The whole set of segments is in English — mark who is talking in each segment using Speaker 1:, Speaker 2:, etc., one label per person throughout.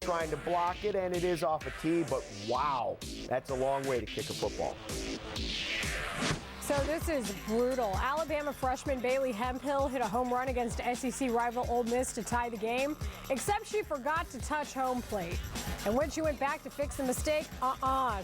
Speaker 1: trying to block it, and it is off a tee, but wow, that's a long way to kick a football.
Speaker 2: So this is brutal. Alabama freshman Bailey Hemphill hit a home run against SEC rival Ole Miss to tie the game, except she forgot to touch home plate. And when she went back to fix the mistake,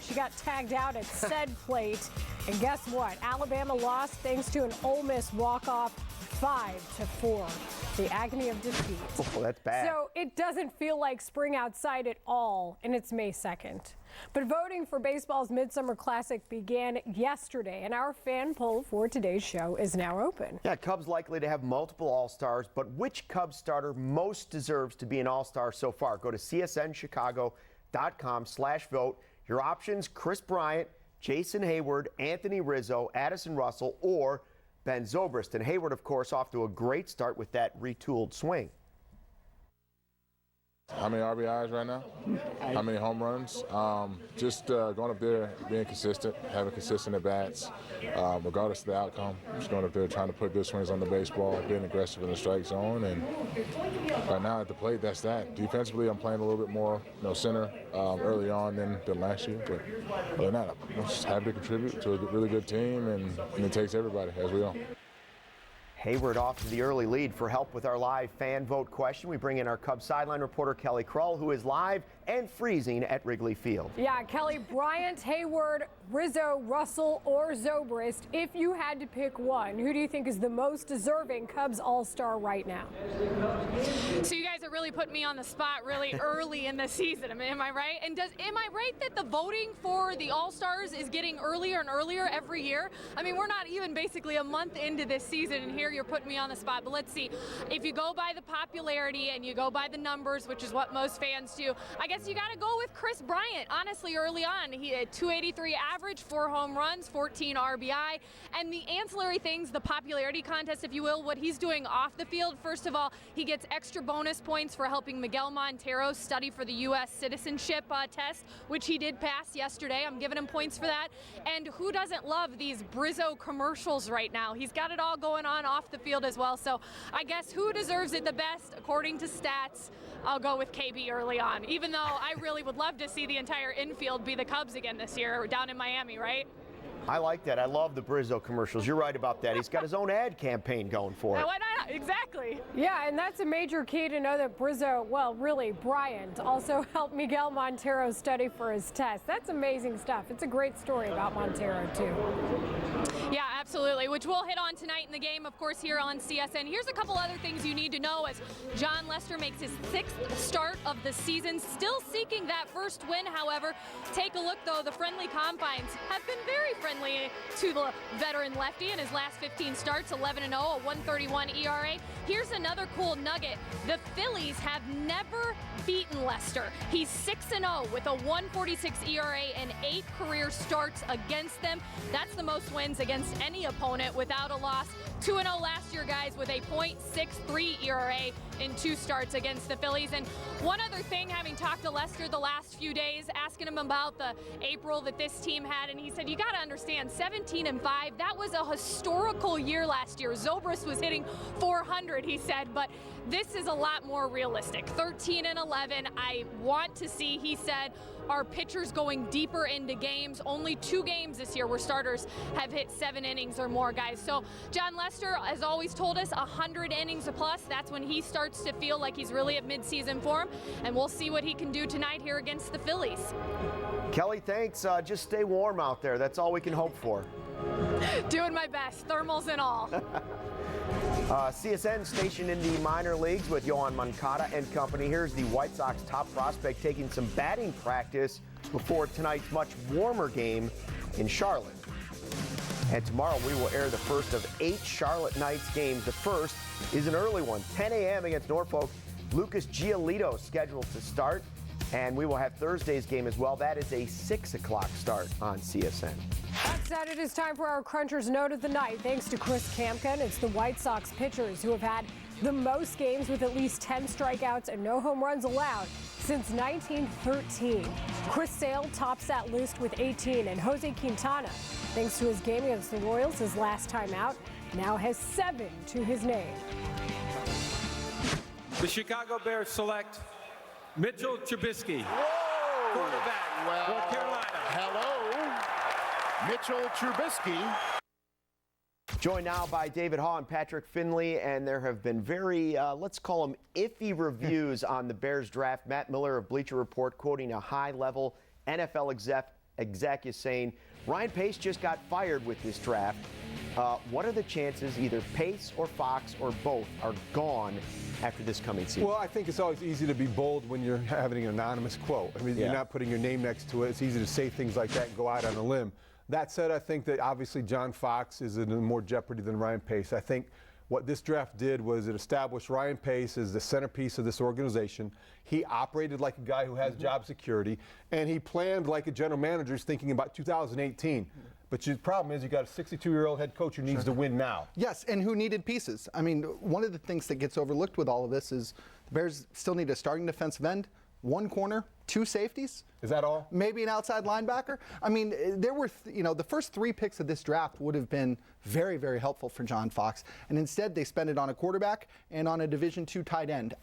Speaker 2: she got tagged out at said plate. And guess what? Alabama lost thanks to an Ole Miss walk-off 5-4. The agony of defeat.
Speaker 1: Oh, that's bad.
Speaker 2: So it doesn't feel like spring outside at all, and it's May 2nd. But voting for baseball's Midsummer Classic began yesterday, and our fan poll for today's show is now open.
Speaker 1: Yeah, Cubs likely to have multiple All-Stars, but which Cubs starter most deserves to be an All-Star so far? Go to csnchicago.com/vote. Your options: Chris Bryant, Jason Hayward, Anthony Rizzo, Addison Russell, or Ben Zobrist. And Hayward, of course, off to a great start with that retooled swing.
Speaker 3: How many RBIs right now? How many home runs? Just going up there, being consistent, having consistent at-bats, regardless of the outcome. Just going up there trying to put good swings on the baseball, being aggressive in the strike zone. And right now at the plate, that's that. Defensively, I'm playing a little bit more center early on than last year. But other than that, I'm just happy to contribute to a really good team, and it takes everybody, as we all.
Speaker 1: Hayward off to the early lead. For help with our live fan vote question, we bring in our Cubs sideline reporter Kelly Krull, who is live and freezing at Wrigley Field.
Speaker 2: Yeah, Kelly, Bryant, Hayward, Rizzo, Russell, or Zobrist. If you had to pick one, who do you think is the most deserving Cubs All-Star right now?
Speaker 4: So you guys are really putting me on the spot really early in the season. Am I right? And am I right that the voting for the All-Stars is getting earlier and earlier every year? I mean, we're not even basically a month into this season, and here you're putting me on the spot. But let's see. If you go by the popularity and you go by the numbers, which is what most fans do, I guess you got to go with Chris Bryant. Honestly, early on, he had 283 average, 4 home runs, 14 RBI, and the ancillary things, the popularity contest, if you will, what he's doing off the field. First of all, he gets extra bonus points for helping Miguel Montero study for the U.S. citizenship test, which he did pass yesterday. I'm giving him points for that. And who doesn't love these Brizzo commercials right now? He's got it all going on off the field as well. So I guess who deserves it the best according to stats? I'll go with KB early on, even though I really would love to see the entire infield be the Cubs again this year down in Miami, right?
Speaker 1: I like that. I love the Brizzo commercials. You're right about that. He's got his own ad campaign going for it.
Speaker 4: Why not? Exactly.
Speaker 2: Yeah, and that's a major key to know that Brizzo, well, really, Bryant, also helped Miguel Montero study for his test. That's amazing stuff. It's a great story about Montero, too.
Speaker 4: Yeah, absolutely, which we'll hit on tonight in the game, of course, here on CSN. Here's a couple other things you need to know as John Lester makes his 6th start of the season. Still seeking that first win, however. Take a look, though. The friendly confines have been very friendly to the veteran lefty in his last 15 starts, 11-0, a 1.31 ERA. Here's another cool nugget. The Phillies have never beaten Lester. He's 6-0 with a 1.46 ERA and 8 career starts against them. That's the most wins against any opponent without a loss. 2-0 last year, guys, with a .63 ERA in 2 starts against the Phillies. And one other thing, having talked to Lester the last few days, asking him about the April that this team had, and he said, you got to understand, 17-5, that was a historical year last year. Zobrist was hitting 400, he said, but this is a lot more realistic. 13-11, I want to see, he said, our pitchers going deeper into games. Only 2 games this year where starters have hit 7 innings or more, guys. So John Lester has always told us 100 innings or plus. That's when he starts to feel like he's really at midseason form, and we'll see what he can do tonight here against the Phillies.
Speaker 1: Kelly, thanks. Just stay warm out there. That's all we can hope for.
Speaker 4: Doing my best, thermals and all.
Speaker 1: CSN stationed in the minor leagues with Yohan Moncada and company. Here's the White Sox top prospect taking some batting practice before tonight's much warmer game in Charlotte. And tomorrow we will air the first of 8 Charlotte Knights games. The first is an early one, 10 a.m. against Norfolk. Lucas Giolito scheduled to start. And we will have Thursday's game as well. That is a 6 o'clock start on CSN.
Speaker 2: That said, it is time for our Cruncher's Note of the Night. Thanks to Chris Kamkin, it's the White Sox pitchers who have had the most games with at least 10 strikeouts and no home runs allowed since 1913. Chris Sale tops that list with 18, and Jose Quintana, thanks to his game against the Royals his last time out, now has 7 to his name.
Speaker 5: The Chicago Bears select Mitchell Trubisky, quarterback for Carolina.
Speaker 6: Hello, Mitchell Trubisky.
Speaker 1: Joined now by David Haugh and Patrick Finley, and there have been very, let's call them iffy reviews on the Bears draft. Matt Miller of Bleacher Report quoting a high-level NFL exec is saying, Ryan Pace just got fired with this draft. What are the chances either Pace or Fox or both are gone after this coming season?
Speaker 7: Well, I think it's always easy to be bold when you're having an anonymous quote. I mean, You're not putting your name next to it. It's easy to say things like that and go out on a limb. That said, I think that obviously John Fox is in more jeopardy than Ryan Pace. I think what this draft did was it established Ryan Pace as the centerpiece of this organization. He operated like a guy who has job security, and he planned like a general manager is thinking about 2018. But the problem is you got a 62-year-old head coach who needs to win now.
Speaker 8: Yes, and who needed pieces. I mean, one of the things that gets overlooked with all of this is the Bears still need a starting defensive end, one corner, two safeties.
Speaker 7: Is that all?
Speaker 8: Maybe an outside linebacker. I mean, there were, the first 3 picks of this draft would have been very, very helpful for John Fox. And instead, they spent it on a quarterback and on a Division II tight end.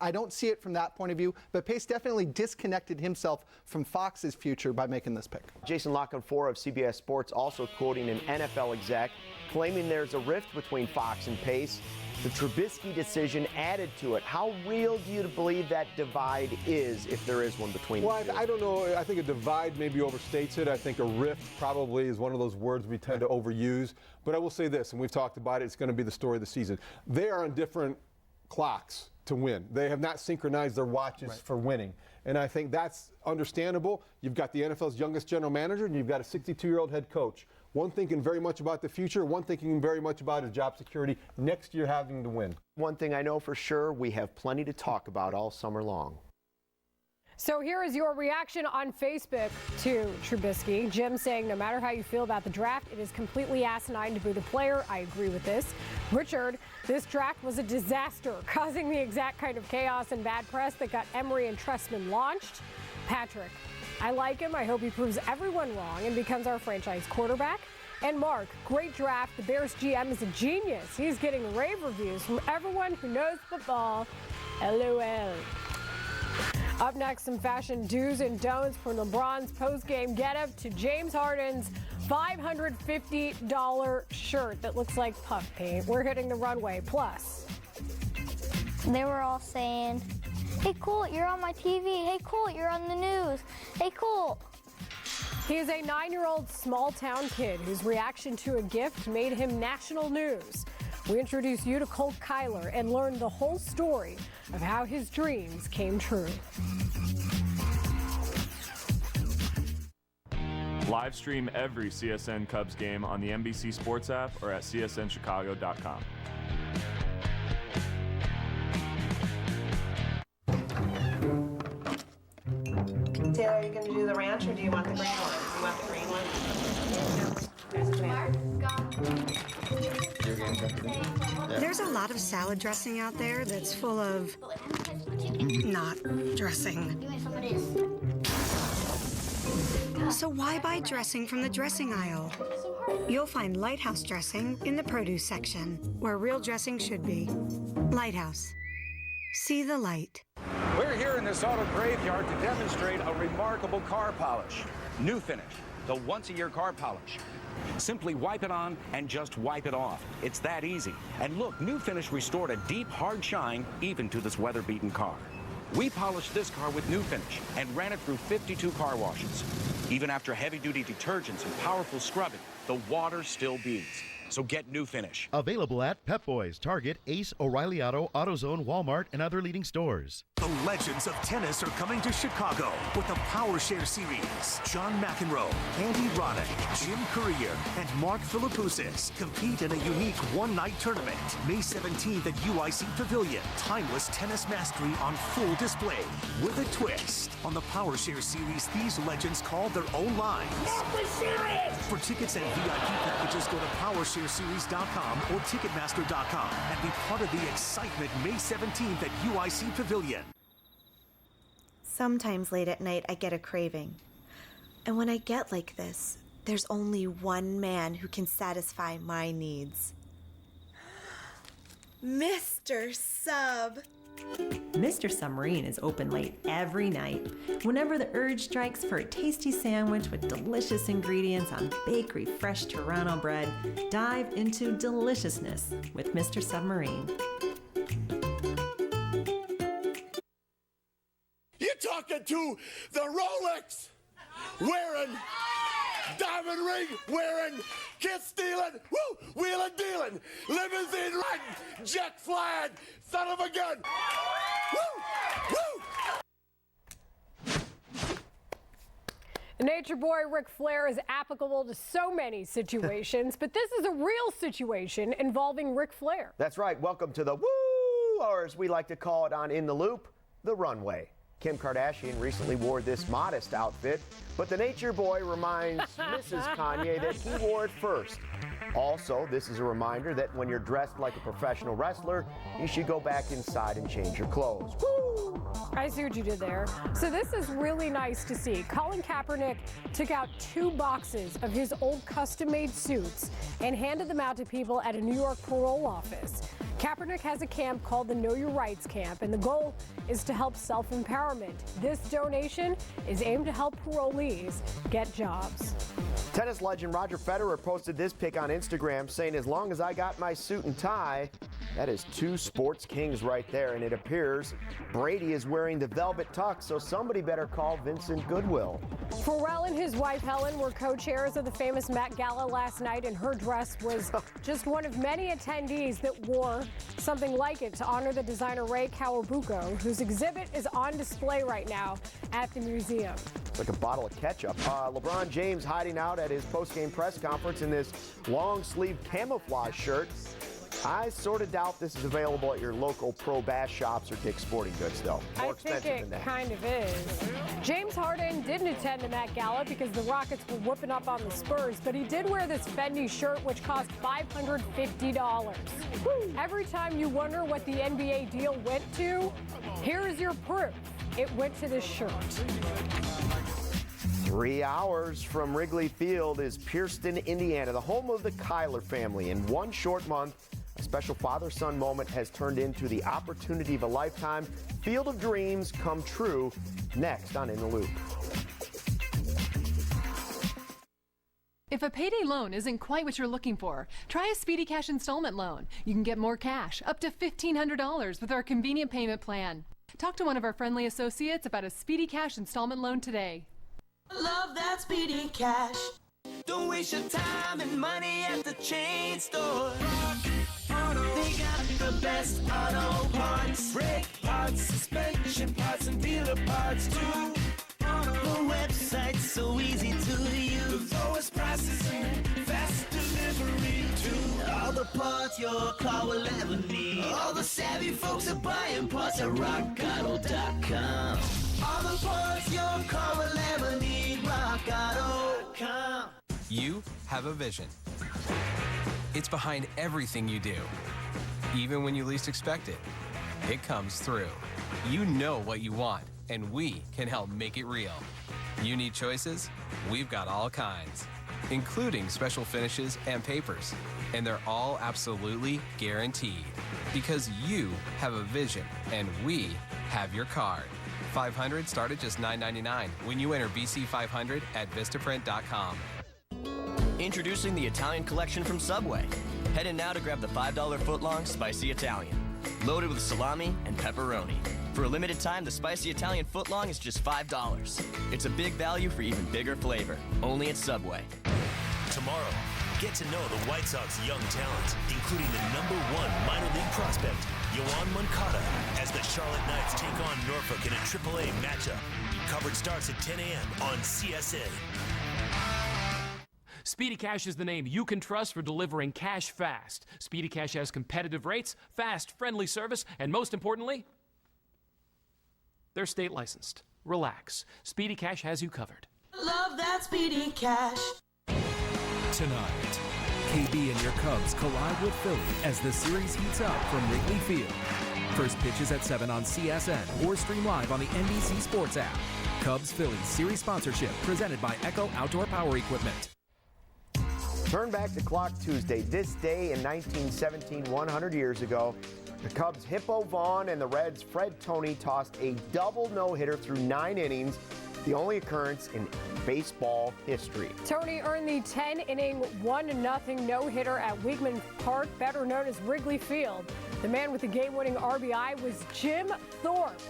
Speaker 8: I don't see it from that point of view, but Pace definitely disconnected himself from Fox's future by making this pick.
Speaker 1: Jason Lockwood of CBS Sports also quoting an NFL exec, claiming there's a rift between Fox and Pace. The Trubisky decision added to it. How real do you believe that divide is, if there is one between them?
Speaker 7: Well, I don't know. I think a divide maybe overstates it. I think a rift probably is one of those words we tend to overuse. But I will say this, and we've talked about it, it's going to be the story of the season. They are on different clocks to win. They have not synchronized their watches for winning. And I think that's understandable. You've got the NFL's youngest general manager, and you've got a 62-year-old head coach. One thinking very much about the future, one thinking very much about his job security, next year having to win.
Speaker 1: One thing I know for sure, we have plenty to talk about all summer long.
Speaker 2: So here is your reaction on Facebook to Trubisky. Jim saying, no matter how you feel about the draft, it is completely asinine to boo the player. I agree with this. Richard, this draft was a disaster, causing the exact kind of chaos and bad press that got Emery and Trestman launched. Patrick, I like him. I hope he proves everyone wrong and becomes our franchise quarterback. And Mark, great draft. The Bears GM is a genius. He's getting rave reviews from everyone who knows football. LOL. Up next, some fashion do's and don'ts from LeBron's post-game getup to James Harden's $550 shirt that looks like puff paint. We're hitting the runway. Plus,
Speaker 9: they were all saying, hey, Colt, you're on my TV. Hey, Colt, you're on the news. Hey, Colt.
Speaker 2: He is a 9-year-old small-town kid whose reaction to a gift made him national news. We introduce you to Colt Kyler and learn the whole story of how his dreams came true.
Speaker 10: Live stream every CSN Cubs game on the NBC Sports app or at csnchicago.com.
Speaker 11: Taylor, are you going to do the ranch or do you want the green one? Do you want the green one? There's a tomato.
Speaker 12: There's a lot of salad dressing out there that's full of not dressing. So why buy dressing from the dressing aisle? You'll find Lighthouse dressing in the produce section, where real dressing should be. Lighthouse. See the light.
Speaker 13: We're here in this auto graveyard to demonstrate a remarkable car polish. New Finish, the once-a-year car polish. Simply wipe it on and just wipe it off. It's that easy. And look, New Finish restored a deep, hard shine even to this weather-beaten car. We polished this car with New Finish and ran it through 52 car washes. Even after heavy-duty detergents and powerful scrubbing, the water still beads. So get New Finish.
Speaker 14: Available at Pep Boys, Target, Ace, O'Reilly Auto, AutoZone, Walmart, and other leading stores.
Speaker 15: The legends of tennis are coming to Chicago with the Power Share Series. John McEnroe, Andy Roddick, Jim Courier, and Mark Philippoussis compete in a unique one-night tournament. May 17th at UIC Pavilion. Timeless tennis mastery on full display with a twist. On the Power Share Series, these legends call their own lines. For tickets and VIP packages, go to PowerShareSeries.com or Ticketmaster.com and be part of the excitement May 17th at UIC Pavilion.
Speaker 16: Sometimes late at night, I get a craving. And when I get like this, there's only one man who can satisfy my needs. Mr. Sub.
Speaker 17: Mr. Submarine is open late every night. Whenever the urge strikes for a tasty sandwich with delicious ingredients on bakery fresh Toronto bread, dive into deliciousness with Mr. Submarine.
Speaker 18: You're talking to the Rolex wearing, diamond ring wearing, kiss stealing, woo, wheeling dealing, limousine riding, jet flying, son of a gun. Woo, woo.
Speaker 2: Nature boy Ric Flair is applicable to so many situations, but this is a real situation involving Ric Flair.
Speaker 1: That's right. Welcome to the woo, or as we like to call it on In the Loop, the runway. Kim Kardashian recently wore this modest outfit, but the Nature Boy reminds Mrs. Kanye that he wore it first. Also, this is a reminder that when you're dressed like a professional wrestler, you should go back inside and change your clothes. Woo!
Speaker 2: I see what you did there. So this is really nice to see. Colin Kaepernick took out 2 boxes of his old custom-made suits and handed them out to people at a New York parole office. Kaepernick has a camp called the Know Your Rights Camp, and the goal is to help self-empowerment. This donation is aimed to help parolees get jobs.
Speaker 1: Tennis legend Roger Federer posted this pic on Instagram saying, as long as I got my suit and tie, that is 2 sports kings right there, and it appears Brady is wearing the velvet tux, so somebody better call Vincent Goodwill.
Speaker 2: Pharrell and his wife Helen were co-chairs of the famous Met Gala last night, and her dress was just one of many attendees that wore something like it to honor the designer Ray Kawabuko, whose exhibit is on display right now at the museum.
Speaker 1: It's like a bottle of ketchup. LeBron James hiding out at his post-game press conference in this long-sleeve camouflage shirt. I sort of doubt this is available at your local Pro Bass shops or Dick's Sporting Goods, though. More expensive than that.
Speaker 2: I think it kind of is. James Harden didn't attend the Met Gala because the Rockets were whooping up on the Spurs, but he did wear this Fendi shirt, which cost $550. Every time you wonder what the NBA deal went to, here's your proof. It went to this shirt.
Speaker 1: 3 hours from Wrigley Field is Pierceton, Indiana, the home of the Kyler family. In one short month, a special father-son moment has turned into the opportunity of a lifetime. Field of dreams come true. Next on In the Loop.
Speaker 19: If a payday loan isn't quite what you're looking for, try a Speedy Cash installment loan. You can get more cash, up to $1,500 with our convenient payment plan. Talk to one of our friendly associates about a Speedy Cash installment loan today.
Speaker 20: Love that Speedy Cash. Don't waste your time and money at the chain store. They got the best auto parts, brake parts, suspension parts, and dealer parts too. The website's so easy to use. The lowest prices and fast delivery too. All the parts your car will ever need. All the savvy folks are buying parts at rockauto.com. All the parts your car will ever need. rockauto.com.
Speaker 21: You have a vision. It's behind everything you do. Even when you least expect it, it comes through. You know what you want, and we can help make it real. You need choices? We've got all kinds, including special finishes and papers. And they're all absolutely guaranteed. Because you have a vision, and we have your card. 500 start at just $9.99 when you enter BC500 at Vistaprint.com.
Speaker 22: Introducing the Italian collection from Subway. Head in now to grab the $5 footlong Spicy Italian, loaded with salami and pepperoni. For a limited time, the Spicy Italian footlong is just $5. It's a big value for even bigger flavor. Only at Subway.
Speaker 15: Tomorrow, get to know the White Sox young talent, including the #1 minor league prospect, Yoan Moncada, as the Charlotte Knights take on Norfolk in a AAA matchup. Coverage starts at 10 a.m. on CSN.
Speaker 23: Speedy Cash is the name you can trust for delivering cash fast. Speedy Cash has competitive rates, fast, friendly service, and most importantly, they're state licensed. Relax. Speedy Cash has you covered.
Speaker 20: Love that Speedy Cash.
Speaker 24: Tonight, KB and your Cubs collide with Philly as the series heats up from Wrigley Field. First pitch is at 7 on CSN or stream live on the NBC Sports app. Cubs-Phillies series sponsorship presented by Echo Outdoor Power Equipment.
Speaker 1: Turn back the clock Tuesday. This day in 1917, 100 years ago, The Cubs' Hippo Vaughn and the Reds' Fred Toney tossed a double no-hitter through 9 innings, the only occurrence in baseball history.
Speaker 2: Toney earned the 10-inning, 1-0 no-hitter at Weigman Park, better known as Wrigley Field. The man with the game-winning RBI was Jim Thorpe.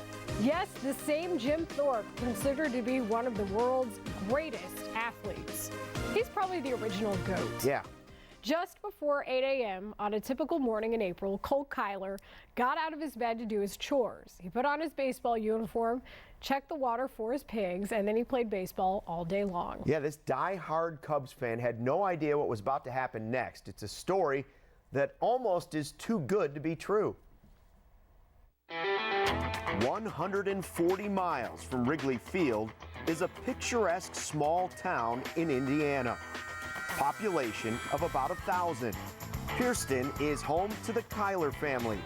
Speaker 2: Yes, the same Jim Thorpe, considered to be one of the world's greatest athletes. He's probably the original GOAT.
Speaker 1: Yeah.
Speaker 2: Just before 8 a.m. on a typical morning in April, Colt Kyler got out of his bed to do his chores. He put on his baseball uniform, checked the water for his pigs, and then he played baseball all day long.
Speaker 1: Yeah, this die-hard Cubs fan had no idea what was about to happen next. It's a story that almost is too good to be true. 140 miles from Wrigley Field is a picturesque small town in Indiana. Population of about 1,000. Pierceton is home to the Kyler family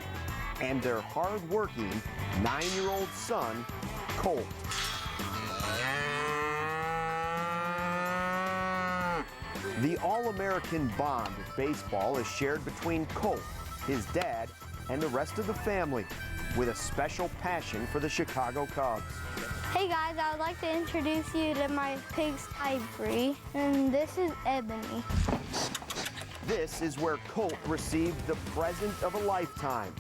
Speaker 1: and their hard-working 9-year-old son, Colt. The All-American bond of baseball is shared between Colt, his dad, and the rest of the family, with a special passion for the Chicago Cubs.
Speaker 9: Hey guys, I would like to introduce you to my pigs, Ivory, and this is Ebony.
Speaker 1: This is where Colt received the present of a lifetime,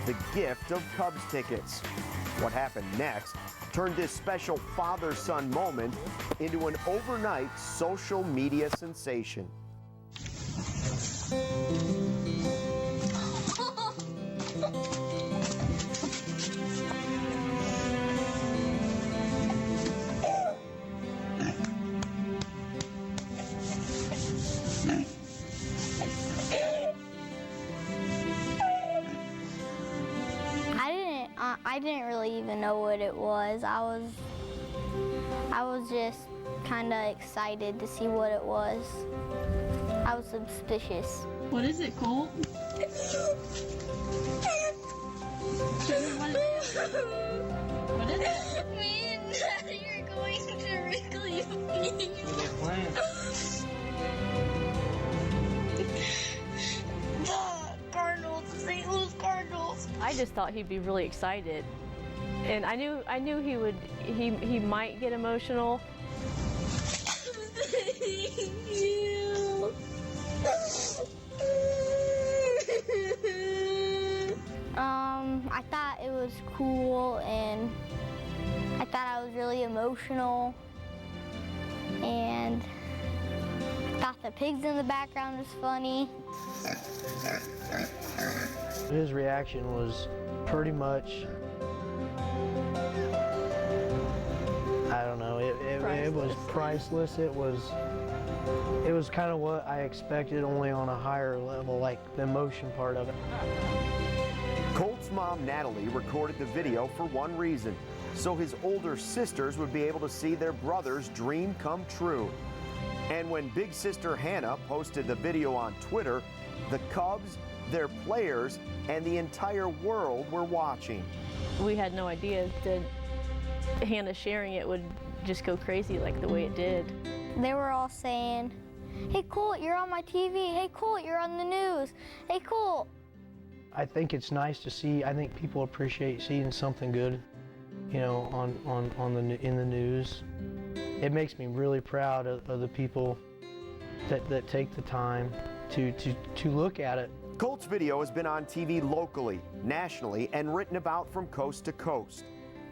Speaker 1: the gift of Cubs tickets. What happened next turned this special father-son moment into an overnight social media sensation.
Speaker 9: I didn't really even know what it was. I was just kind of excited to see what it was. I was suspicious.
Speaker 3: What is it, Colt? What is it?
Speaker 9: Me and Daddy are going to Wrigley Field. The Cardinals, the St. Louis Cardinals.
Speaker 3: I just thought he'd be really excited, and I knew he might get emotional.
Speaker 9: Thank you. I thought it was cool, and I thought I was really emotional, and I thought the pigs in the background was funny.
Speaker 4: His reaction was pretty much, I don't know, it was priceless. It was kind of what I expected, only on a higher level, like the emotion part of it.
Speaker 1: Colt's mom, Natalie, recorded the video for one reason, so his older sisters would be able to see their brother's dream come true. And when big sister Hannah posted the video on Twitter, the Cubs, their players, and the entire world were watching.
Speaker 3: We had no idea that Hannah sharing it would just go crazy like the way it did.
Speaker 9: They were all saying, "Hey Colt, you're on my TV. Hey Colt, you're on the news. Hey Colt."
Speaker 4: I think it's nice to see. I think people appreciate seeing something good, you know, in the news. It makes me really proud of the people that take the time to look at it.
Speaker 1: Colt's video has been on TV locally, nationally, and written about from coast to coast.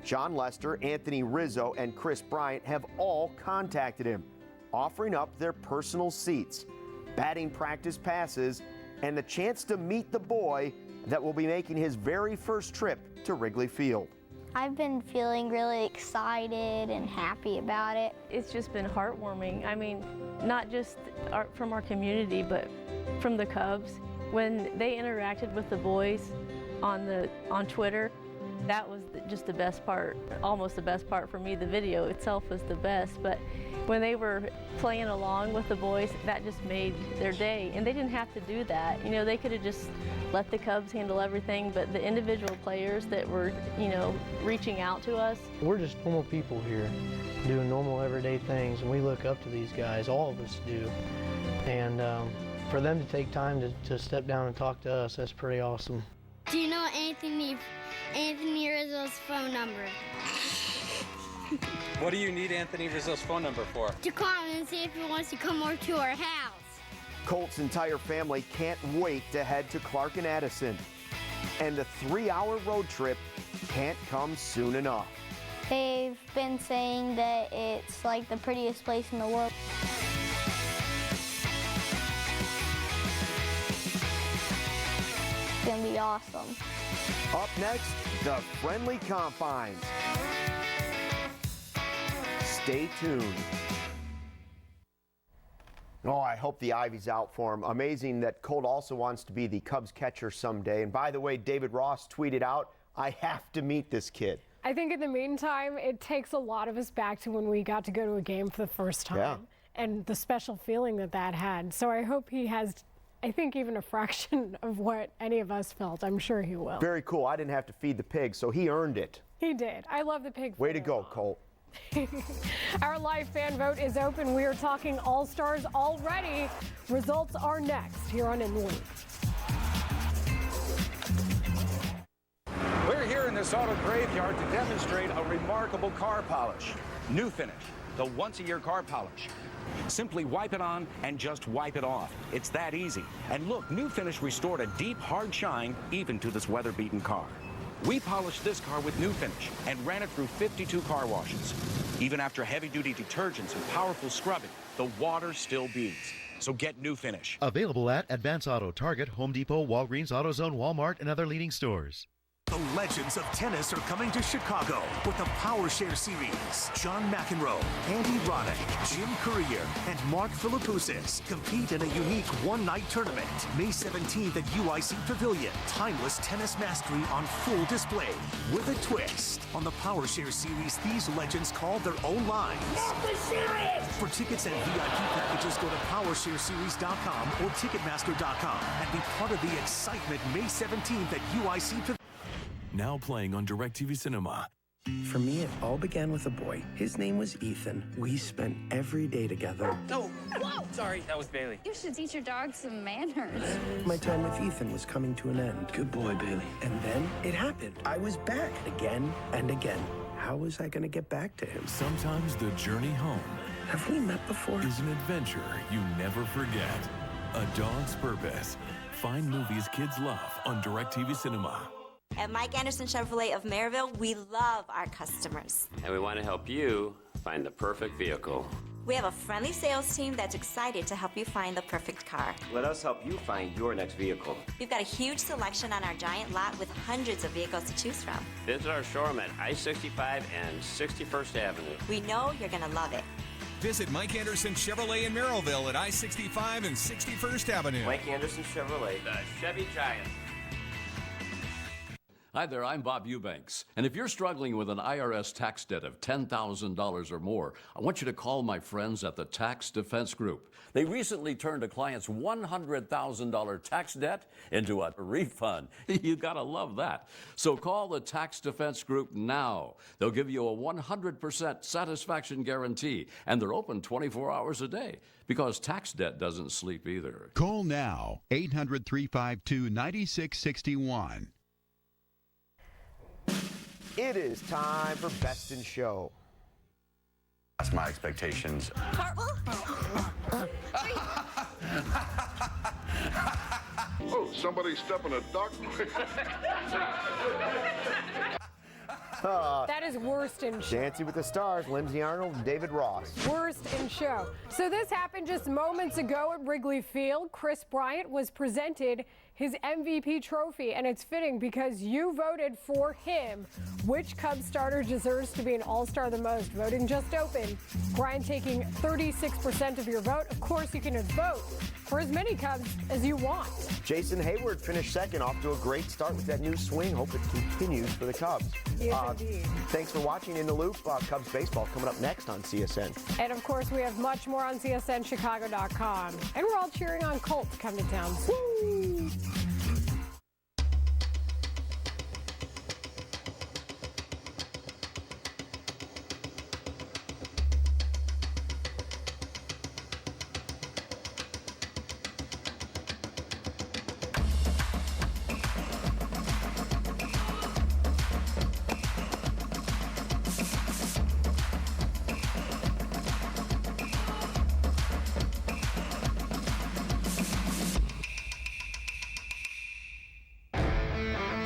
Speaker 1: John Lester, Anthony Rizzo, and Chris Bryant have all contacted him, offering up their personal seats, batting practice passes, and the chance to meet the boy that will be making his very first trip to Wrigley Field.
Speaker 9: I've been feeling really excited and happy about it.
Speaker 3: It's just been heartwarming. I mean, not just from our community, but from the Cubs. When they interacted with the boys on Twitter, that was just the best part, almost the best part for me. The video itself was the best, but when they were playing along with the boys, that just made their day. And they didn't have to do that. You know, they could have just let the Cubs handle everything, but the individual players that were, you know, reaching out to us.
Speaker 4: We're just normal people here doing normal everyday things, and we look up to these guys, all of us do. And for them to take time to step down and talk to us, that's pretty awesome.
Speaker 5: Do you know Anthony Rizzo's phone number?
Speaker 6: What do you need Anthony Rizzo's phone number for?
Speaker 5: To call him and see if he wants to come over to our house.
Speaker 1: Colt's entire family can't wait to head to Clark and Addison. And the 3-hour road trip can't come soon enough.
Speaker 9: They've been saying that it's like the prettiest place in the world. It's gonna be awesome.
Speaker 1: Up next, the Friendly Confines. Stay tuned. Oh, I hope the Ivy's out for him. Amazing that Colt also wants to be the Cubs catcher someday. And by the way, David Ross tweeted out, I have to meet this kid.
Speaker 2: I think in the meantime, it takes a lot of us back to when we got to go to a game for the first time.
Speaker 1: Yeah.
Speaker 2: And the special feeling that had. So I hope he has, I think, even a fraction of what any of us felt. I'm sure he will.
Speaker 1: Very cool. I didn't have to feed the pig, so he earned it.
Speaker 2: He did. I love the pig.
Speaker 1: Way to go, Colt.
Speaker 2: Our live fan vote is open. We are talking All-Stars already. Results are next here on In the Loop.
Speaker 13: We're here in this auto graveyard to demonstrate a remarkable car polish. New Finish, the once-a-year car polish. Simply wipe it on and just wipe it off. It's that easy. And look, New Finish restored a deep, hard shine even to this weather-beaten car. We polished this car with New Finish and ran it through 52 car washes. Even after heavy-duty detergents and powerful scrubbing, the water still beads. So get New Finish.
Speaker 14: Available at Advance Auto, Target, Home Depot, Walgreens, AutoZone, Walmart, and other leading stores.
Speaker 15: The legends of tennis are coming to Chicago with the Power Share Series. John McEnroe, Andy Roddick, Jim Courier, and Mark Phillippousis compete in a unique one-night tournament. May 17th at UIC Pavilion. Timeless tennis mastery on full display with a twist. On the Power Share Series, these legends call their own lines. For tickets and VIP packages, go to PowershareSeries.com or Ticketmaster.com and be part of the excitement May 17th at UIC Pavilion.
Speaker 7: Now playing on DirecTV Cinema.
Speaker 8: For me, it all began with a boy. His name was Ethan. We spent every day together.
Speaker 25: Oh, whoa! Sorry, that was Bailey.
Speaker 26: You should teach your dog some manners.
Speaker 8: My time with Ethan was coming to an end. Good boy, Bailey. And then it happened. I was back again and again. How was I going to get back to him?
Speaker 7: Sometimes the journey home.
Speaker 8: Have we met before?
Speaker 7: Is an adventure you never forget. A Dog's Purpose. Find movies kids love on DirecTV Cinema.
Speaker 27: At Mike Anderson Chevrolet of Maryville, we love our customers.
Speaker 28: And we want to help you find the perfect vehicle.
Speaker 27: We have a friendly sales team that's excited to help you find the perfect car.
Speaker 28: Let us help you find your next vehicle.
Speaker 27: We've got a huge selection on our giant lot with hundreds of vehicles to choose from.
Speaker 28: Visit our showroom at I-65 and 61st Avenue.
Speaker 27: We know you're going to love it.
Speaker 29: Visit Mike Anderson Chevrolet in Merrillville at I-65 and 61st Avenue.
Speaker 28: Mike Anderson Chevrolet, the Chevy Giant.
Speaker 30: Hi there, I'm Bob Eubanks. And if you're struggling with an IRS tax debt of $10,000 or more, I want you to call my friends at the Tax Defense Group. They recently turned a client's $100,000 tax debt into a refund. You gotta love that. So call the Tax Defense Group now. They'll give you a 100% satisfaction guarantee, and they're open 24 hours a day because tax debt doesn't sleep either.
Speaker 31: Call now, 800-352-9661.
Speaker 1: It is time for Best in Show.
Speaker 32: That's my expectations.
Speaker 33: Oh, somebody stepping a duck?
Speaker 2: That is worst in show.
Speaker 1: Dancing with the Stars, Lindsay Arnold and David Ross.
Speaker 2: Worst in show. So this happened just moments ago at Wrigley Field. Chris Bryant was presented his MVP trophy, and it's fitting because you voted for him. Which Cubs starter deserves to be an All-Star the most? Voting just opened. Bryant taking 36% of your vote. Of course, you can vote for as many Cubs as you want.
Speaker 1: Jason Hayward finished second, off to a great start with that new swing. Hope it continues for the Cubs.
Speaker 2: Yes, indeed.
Speaker 1: Thanks for watching In the Loop. Cubs baseball coming up next on CSN.
Speaker 2: And of course, we have much more on CSNChicago.com. And we're all cheering on Colt to come to town. Woo!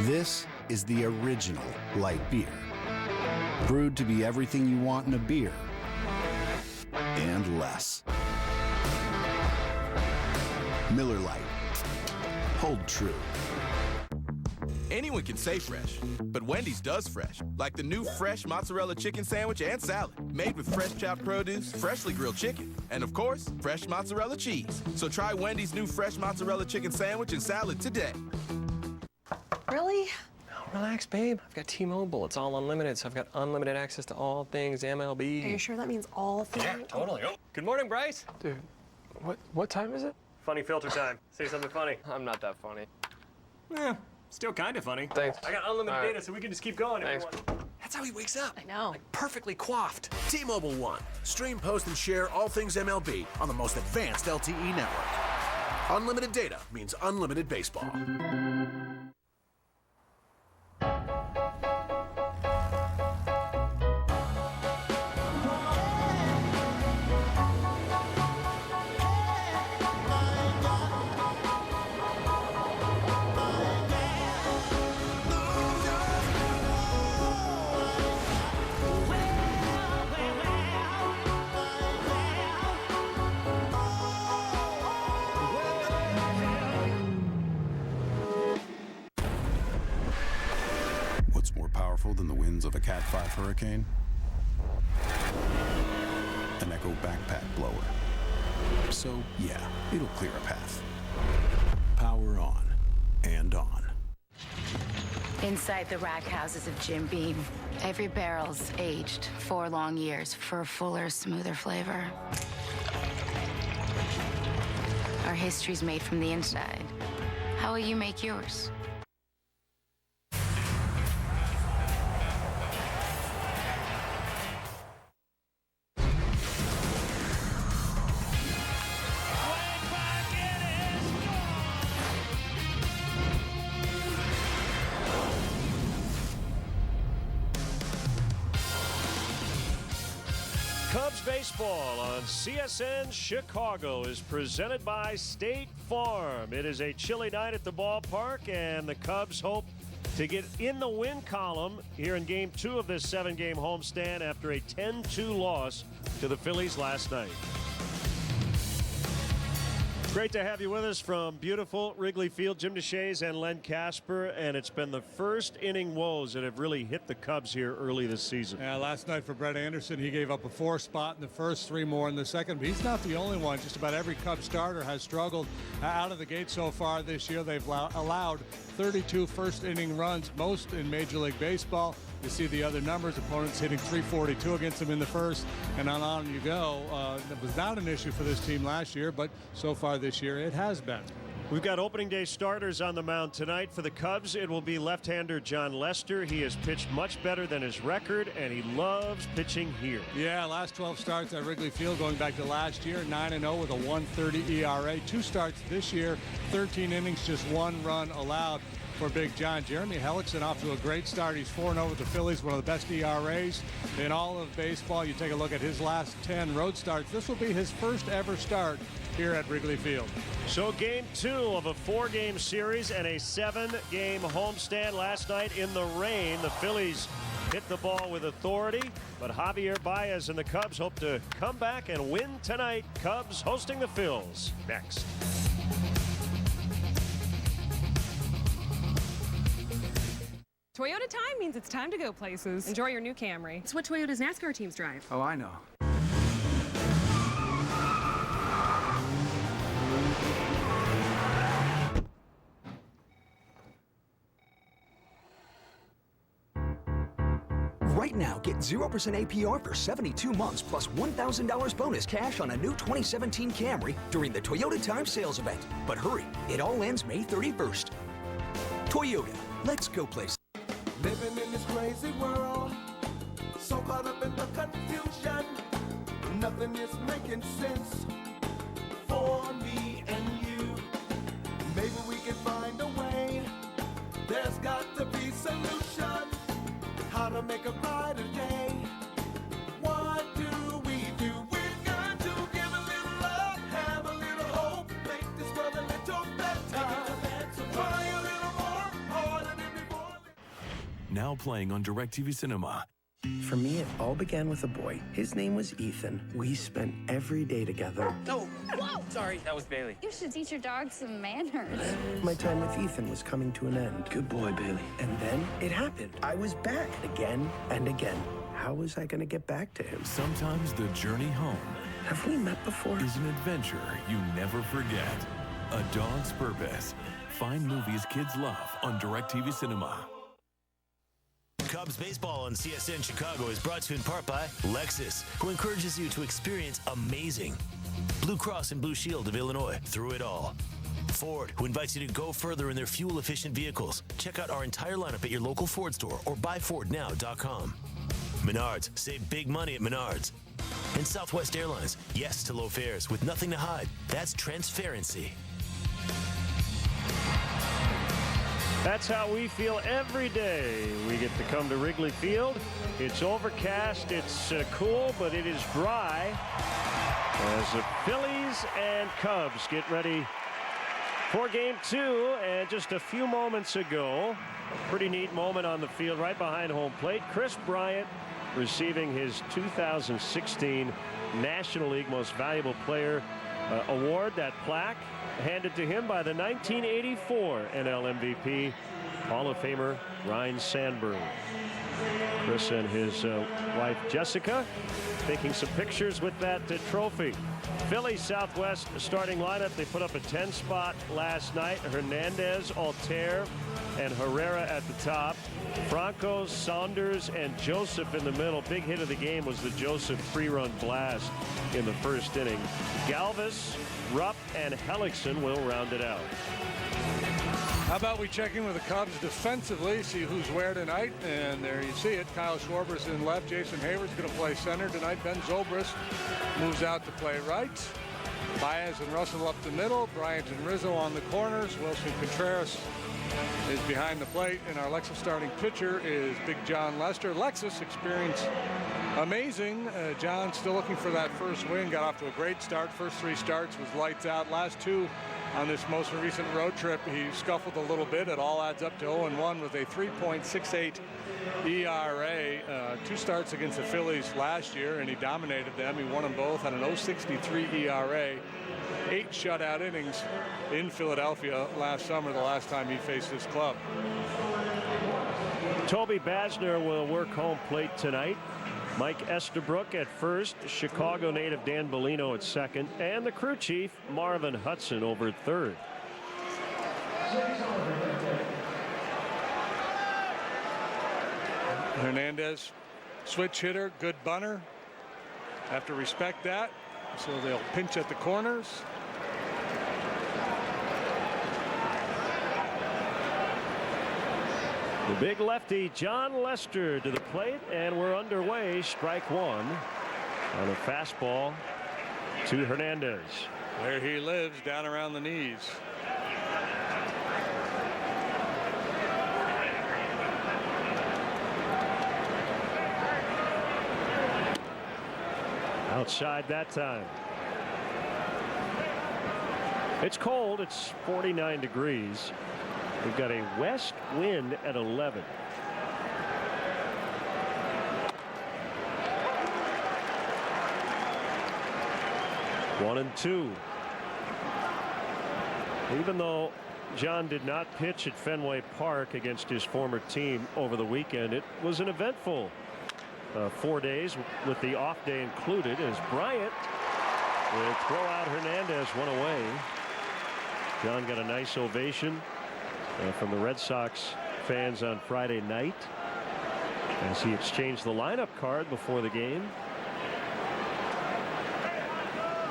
Speaker 31: This is the original light beer. Brewed to be everything you want in a beer and less. Miller Lite. Hold true.
Speaker 3: Anyone can say fresh, but Wendy's does fresh. Like the new fresh mozzarella chicken sandwich and salad, made with fresh chopped produce, freshly grilled chicken, and of course, fresh mozzarella cheese. So try Wendy's new fresh mozzarella chicken sandwich and salad today.
Speaker 25: Really? Oh, relax, babe. I've got T-Mobile. It's all unlimited, so I've got unlimited access to all things MLB.
Speaker 2: Are you sure that means all things?
Speaker 25: Yeah, totally. Oh. Good morning, Bryce.
Speaker 10: Dude, what time is it?
Speaker 25: Funny filter time. Say something funny.
Speaker 10: I'm not that funny.
Speaker 25: Yeah, still kind of funny.
Speaker 10: Thanks.
Speaker 25: I got unlimited
Speaker 10: All right.
Speaker 25: data, so we can just keep going.
Speaker 10: Thanks.
Speaker 25: That's how he wakes up.
Speaker 2: I know.
Speaker 25: Like perfectly coiffed.
Speaker 11: T-Mobile One. Stream, post, and share all things MLB on the most advanced LTE network. Unlimited data means unlimited baseball.
Speaker 31: What's more powerful than the winds of a Cat 5 hurricane? An Echo backpack blower. So, yeah, it'll clear a path. Power on and on.
Speaker 12: Inside the rack houses of Jim Beam, every barrel's aged 4 long years for a fuller, smoother flavor. Our history's made from the inside. How will you make yours?
Speaker 16: Cubs baseball on CSN Chicago is presented by State Farm. It is a chilly night at the ballpark, and the Cubs hope to get in the win column here in Game 2 of this 7-game homestand after a 10-2 loss to the Phillies last night. Great to have you with us from beautiful Wrigley Field. Jim DeShays and Len Casper, and it's been the first inning woes that have really hit the Cubs here early this season.
Speaker 17: Yeah, last night for Brett Anderson, he gave up a 4 spot in the first, 3 more in the second. But he's not the only one. Just about every Cubs starter has struggled out of the gate so far this year. They've allowed 32 first inning runs, most in Major League Baseball. You see the other numbers, opponents hitting .342 against them in the first, and on you go. It was not an issue for this team last year, but so far this year it has been.
Speaker 16: We've got opening day starters on the mound tonight. For the Cubs, it will be left-hander John Lester. He has pitched much better than his record, and he loves pitching here.
Speaker 17: Yeah, last 12 starts at Wrigley Field going back to last year, 9-0 with a 1.30 ERA. 2 starts this year, 13 innings, just 1 run allowed for Big John. Jeremy Hellickson off to a great start. He's 4-0 with the Phillies, one of the best ERAs in all of baseball. You take a look at his last 10 road starts. This will be his first ever start here at Wrigley Field.
Speaker 16: So Game 2 of a 4-game series and a 7-game homestand last night in the rain. The Phillies hit the ball with authority, but Javier Baez and the Cubs hope to come back and win tonight. Cubs hosting the Phils next.
Speaker 18: Toyota time means it's time to go places. Enjoy your new Camry. It's what Toyota's NASCAR teams drive.
Speaker 19: Oh, I know.
Speaker 20: Right now, get 0% APR for 72 months plus $1,000 bonus cash on a new 2017 Camry during the Toyota Time Sales event. But hurry, it all ends May 31st. Toyota, let's go places.
Speaker 21: Living in this crazy world, so caught up in the confusion, nothing is making sense for me and you. Maybe we can find a way, there's got to be solution, how to make a brighter day. What do we do? We've got to give a little love, have a little hope, make this world a little better. Try a little more, harder than before.
Speaker 7: Now playing on DirecTV Cinema.
Speaker 4: For me, it all began with a boy. His name was Ethan. We spent every day together.
Speaker 25: Oh, whoa! Sorry, that was Bailey.
Speaker 5: You should teach your dog some manners.
Speaker 4: My time with Ethan was coming to an end. Good boy, Bailey. And then it happened. I was back again and again. How was I going to get back to him?
Speaker 7: Sometimes the journey home.
Speaker 4: Have we met before?
Speaker 7: Is an adventure you never forget. A Dog's Purpose. Find movies kids love on DirecTV Cinema.
Speaker 6: Cubs baseball on CSN Chicago is brought to you in part by Lexus, who encourages you to experience amazing. Blue Cross and Blue Shield of Illinois, through it all. Ford, who invites you to go further in their fuel-efficient vehicles. Check out our entire lineup at your local Ford store or buyfordnow.com. Menards, save big money at Menards. And Southwest Airlines, yes to low fares with nothing to hide. That's transparency.
Speaker 16: That's how we feel every day. We get to come to Wrigley Field. It's overcast, it's cool, but it is dry as the Phillies and Cubs get ready for Game 2. And just a few moments ago, pretty neat moment on the field right behind home plate. Chris Bryant receiving his 2016 National League Most Valuable Player award, that plaque handed to him by the 1984 NL MVP, Hall of Famer Ryne Sandberg. Chris and his wife Jessica taking some pictures with that trophy. Phillies Southwest starting lineup. They put up a 10 spot last night. Hernandez, Altair, and Herrera at the top. Franco, Saunders, and Joseph in the middle. Big hit of the game was the Joseph 3-run blast in the first inning. Galvis, Rupp, and Hellickson will round it out.
Speaker 17: How about we check in with the Cubs defensively, see who's where tonight. And there you see it. Kyle Schwarber's in left. Jason Hayward's going to play center tonight. Ben Zobrist moves out to play right. Baez and Russell up the middle. Bryant and Rizzo on the corners. Wilson Contreras is behind the plate. And our Lexus starting pitcher is Big John Lester. Lexus experience amazing. John still looking for that first win. Got off to a great start. First 3 starts was lights out. Last 2 on this most recent road trip, he scuffled a little bit. It all adds up to 0-1 with a 3.68 ERA. 2 starts against the Phillies last year, and he dominated them. He won them both, had an 0.63 ERA. 8 shutout innings in Philadelphia last summer, the last time he faced this club.
Speaker 16: Toby Basner will work home plate tonight. Mike Estabrook at first, Chicago native Dan Bellino at second, and the crew chief Marvin Hudson over at third.
Speaker 17: Hernandez, switch hitter, good bunter. Have to respect that. So they'll pinch at the corners.
Speaker 16: The big lefty John Lester to the plate, and we're underway. Strike 1 on a fastball to Hernandez.
Speaker 17: Where he lives, down around the knees.
Speaker 16: Outside that time. It's cold. It's 49 degrees. We've got a west wind at 11. One and two. Even though John did not pitch at Fenway Park against his former team over the weekend, it was an eventful 4 days with the off day included, as Bryant will throw out Hernandez one away. John got a nice ovation from the Red Sox fans on Friday night as he exchanged the lineup card before the game.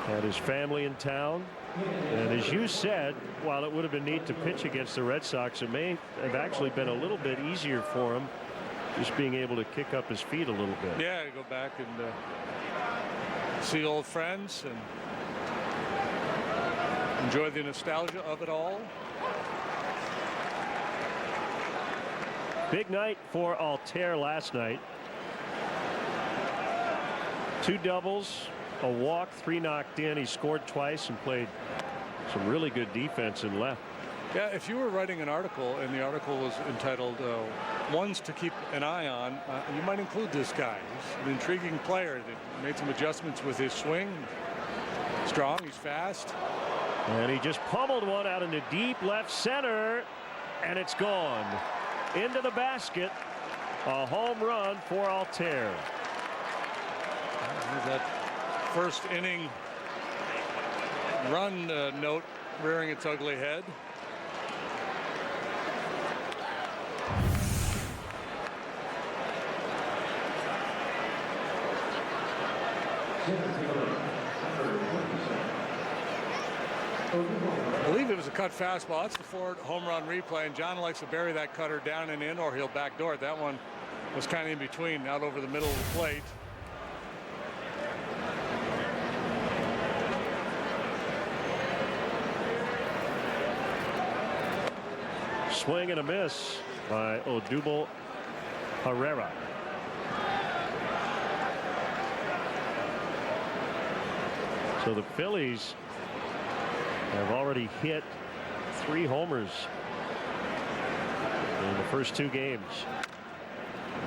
Speaker 16: Had his family in town, and as you said, while it would have been neat to pitch against the Red Sox, it may have actually been a little bit easier for him just being able to kick up his feet a little bit.
Speaker 17: Yeah, go back and see old friends and enjoy the nostalgia of it all.
Speaker 16: Big night for Altair last night. 2 doubles, a walk, 3 knocked in. He scored twice and played some really good defense in left.
Speaker 17: Yeah, if you were writing an article and the article was entitled ones to keep an eye on, you might include this guy. He's an intriguing player that made some adjustments with his swing. Strong, he's fast.
Speaker 16: And he just pummeled one out into deep left center, and it's gone into the basket. A home run for Altair.
Speaker 17: There's that first inning run note rearing its ugly head. I believe it was a cut fastball. That's the Ford home run replay, and John likes to bury that cutter down and in, or he'll backdoor it. That one was kind of in between, out over the middle of the plate.
Speaker 16: Swing and a miss by Odubel Herrera. So the Phillies have already hit 3 homers in the first 2 games.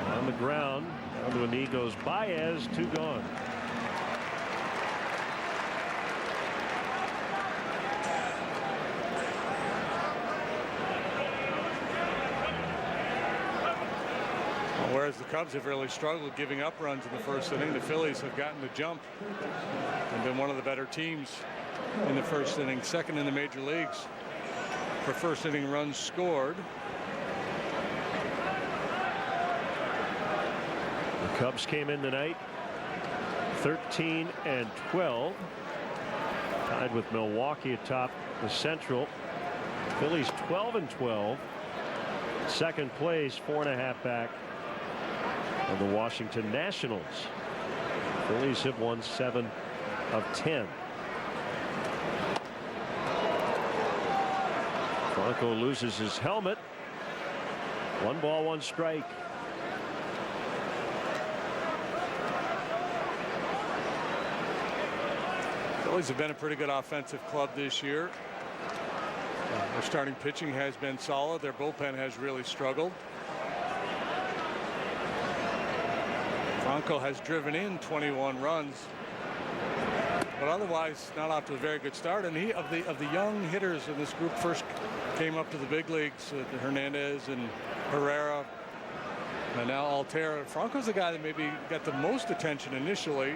Speaker 16: On the ground, down to a knee goes Baez, 2 gone.
Speaker 17: Whereas the Cubs have really struggled giving up runs in the first inning, the Phillies have gotten the jump and been one of the better teams in the first inning, second in the major leagues for first inning runs scored.
Speaker 16: The Cubs came in tonight 13-12, tied with Milwaukee atop the Central. Phillies 12-12, second place, 4.5 back of the Washington Nationals. Phillies have won 7 of 10. Franco loses his helmet. 1 ball, 1 strike.
Speaker 17: Phillies have been a pretty good offensive club this year. Their starting pitching has been solid. Their bullpen has really struggled. Franco has driven in 21 runs, but otherwise not off to a very good start. And he, of the young hitters in this group, first came up to the big leagues, Hernandez and Herrera, and now Altair. Franco's the guy that maybe got the most attention initially.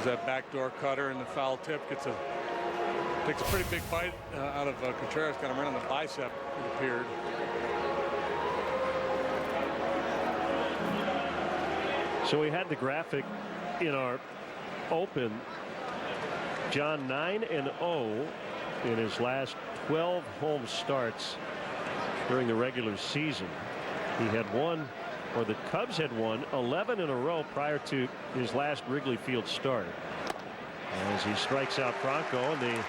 Speaker 17: That backdoor cutter and the foul tip takes a pretty big bite out of Contreras. Got him right on the bicep, it appeared.
Speaker 16: So we had the graphic in our open. John 9-0 in his last 12 home starts during the regular season. He had won, or the Cubs had won 11 in a row prior to his last Wrigley Field start. As he strikes out Franco, and the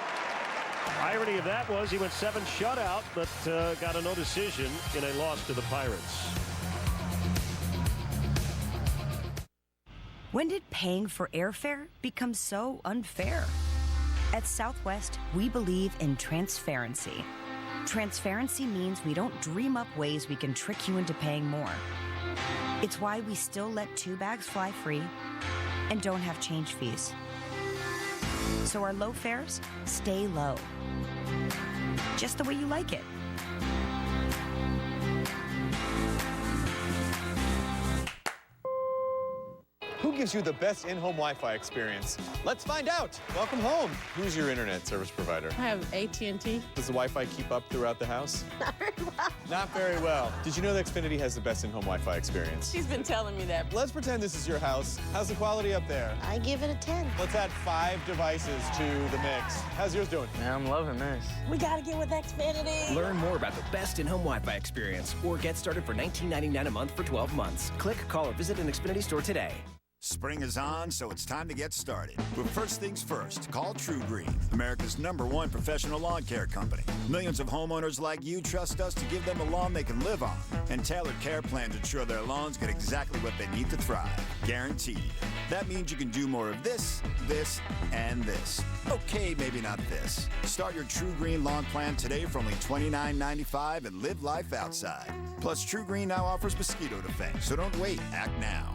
Speaker 16: irony of that was he went 7 shutout, but got a no decision in a loss to the Pirates.
Speaker 8: When did paying for airfare become so unfair? At Southwest, we believe in transparency. Transparency means we don't dream up ways we can trick you into paying more. It's why we still let 2 bags fly free and don't have change fees. So our low fares stay low. Just the way you like it.
Speaker 9: Who gives you the best in-home Wi-Fi experience? Let's find out. Welcome home. Who's your internet service provider?
Speaker 13: I have AT&T.
Speaker 9: Does the Wi-Fi keep up throughout the house?
Speaker 13: Not very well.
Speaker 9: Not very well. Did you know that Xfinity has the best in-home Wi-Fi experience?
Speaker 13: She's been telling me that.
Speaker 9: Let's pretend this is your house. How's the quality up there?
Speaker 13: I give it a 10.
Speaker 9: Let's add 5 devices to the mix. How's yours doing?
Speaker 13: Man, I'm loving this. We gotta get with Xfinity.
Speaker 14: Learn more about the best in-home Wi-Fi experience or get started for $19.99 a month for 12 months. Click, call, or visit an Xfinity store today.
Speaker 1: Spring is on, so it's time to get started. But first things first, call True Green, America's #1 professional lawn care company. Millions of homeowners like you trust us to give them a lawn they can live on. And tailored care plans ensure their lawns get exactly what they need to thrive. Guaranteed. That means you can do more of this, this, and this. Okay, maybe not this. Start your True Green lawn plan today for only $29.95 and live life outside. Plus, True Green now offers mosquito defense, so don't wait. Act now.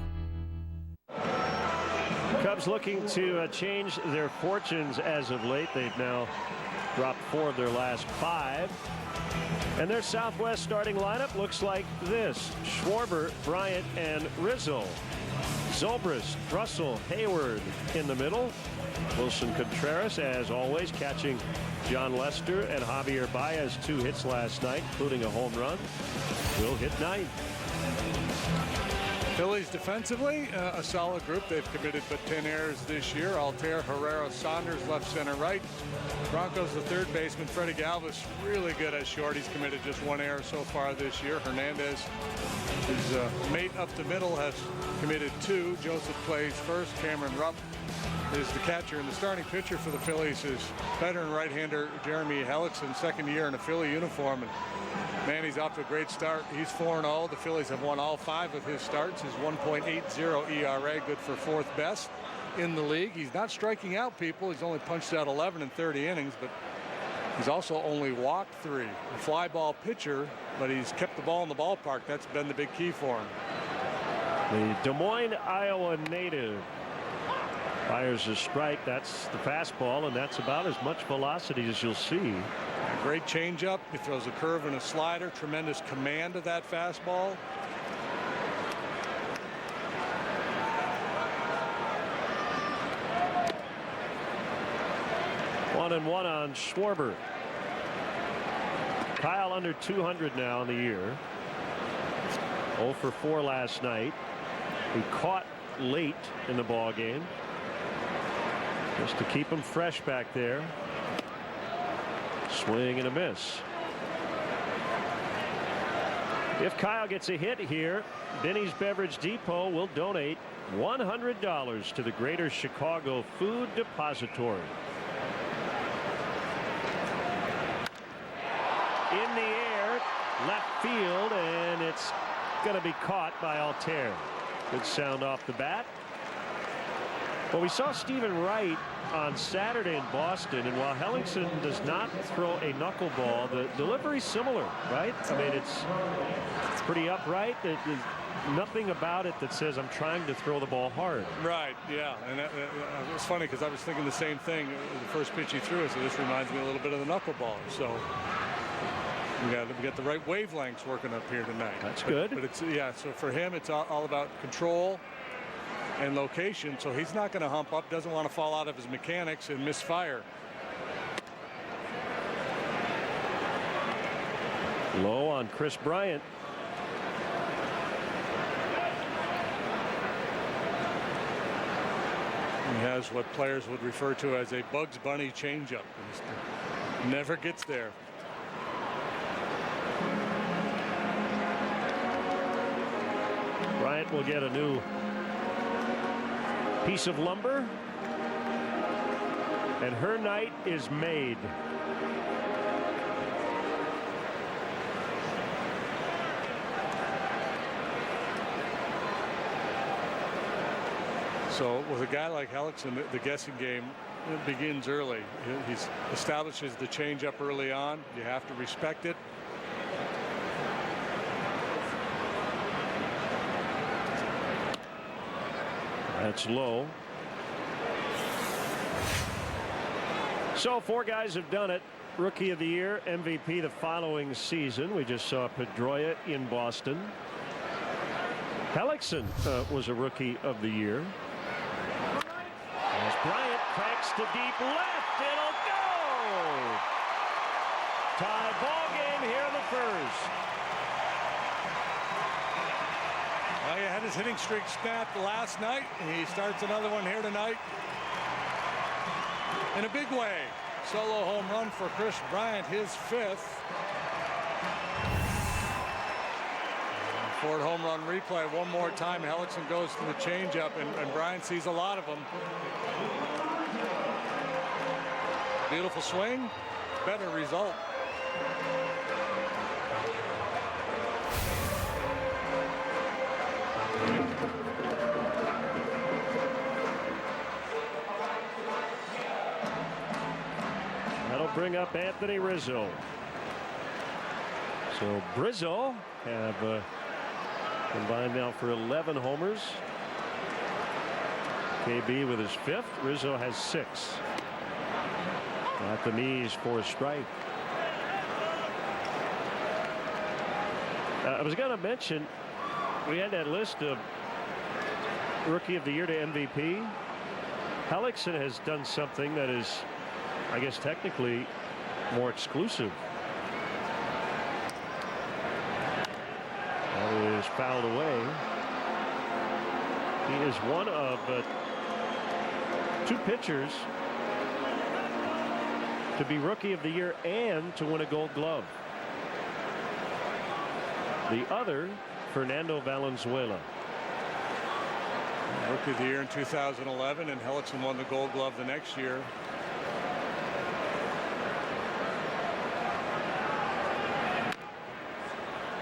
Speaker 16: Cubs looking to change their fortunes as of late. They've now dropped 4 of their last 5. And their Southwest starting lineup looks like this. Schwarber, Bryant, and Rizzo. Zobrist, Russell, Hayward in the middle. Wilson Contreras, as always, catching John Lester and Javier Baez 2 hits last night, including a home run. Will hit 9.
Speaker 17: Phillies defensively, a solid group. They've committed but 10 errors this year. Altair, Herrera, Saunders, left, center, right. Broncos, the third baseman, Freddie Galvis, really good at short. He's committed just 1 error so far this year. Hernandez, his mate up the middle, has committed 2. Joseph plays first. Cameron Rupp is the catcher, and the starting pitcher for the Phillies is veteran right-hander Jeremy Hellickson, second year in a Philly uniform. And man, he's off to a great start. He's 4-0. The Phillies have won all 5 of his starts. His 1.80 ERA, good for 4th best in the league. He's not striking out people. He's only punched out 11 in 30 innings, but he's also only walked 3. A fly ball pitcher, but he's kept the ball in the ballpark. That's been the big key for him.
Speaker 16: The Des Moines, Iowa native fires a strike. That's the fastball, and that's about as much velocity as you'll see.
Speaker 17: A great changeup. He throws a curve and a slider. Tremendous command of that fastball.
Speaker 16: One and one on Schwarber. Kyle under 200 now in the year. 0 for 4 last night. He caught late in the ball game, just to keep him fresh back there. Swing and a miss. If Kyle gets a hit here, Benny's Beverage Depot will donate $100 to the Greater Chicago Food Depository. In the air, left field, and it's going to be caught by Altair. Good sound off the bat. Well, we saw Stephen Wright on Saturday in Boston, and while Hellickson does not throw a knuckleball, the delivery's similar, right? I mean, it's pretty upright. There's nothing about it that says I'm trying to throw the ball hard.
Speaker 17: Right, yeah. And it was funny because I was thinking the same thing. The first pitch he threw, so this reminds me a little bit of the knuckleball. So we got the right wavelengths working up here tonight.
Speaker 16: That's good.
Speaker 17: But it's, yeah, so for him, it's all about control and location, so he's not going to hump up, doesn't want to fall out of his mechanics and misfire.
Speaker 16: Low on Chris Bryant.
Speaker 17: He has what players would refer to as a Bugs Bunny changeup. Never gets there.
Speaker 16: Bryant will get a new piece of lumber, and her night is made.
Speaker 17: So with a guy like Hellickson, the guessing game begins early. He establishes the changeup early on. You have to respect it.
Speaker 16: That's low. So 4 guys have done it. Rookie of the Year, MVP the following season. We just saw Pedroia in Boston. Hellickson was a Rookie of the Year. As Bryant cranks to deep left, it'll go! Tie ball game here in the first.
Speaker 17: Well, he had his hitting streak snapped last night. He starts another one here tonight in a big way. Solo home run for Chris Bryant, his 5th. Ford home run replay one more time. Hellickson goes to the changeup, and Brian sees a lot of them. Beautiful swing, better result.
Speaker 16: That'll bring up Anthony Rizzo. So Rizzo have combined now for 11 homers. KB with his 5th. Rizzo has 6. At the knees for a strike. I was going to mention, we had that list of Rookie of the Year to MVP. Hellickson has done something that is, I guess, technically more exclusive. That is fouled away. He is one of 2 pitchers to be Rookie of the Year and to win a Gold Glove. The other, Fernando Valenzuela.
Speaker 17: Rookie of the Year in 2011, and Hellickson won the Gold Glove the next year.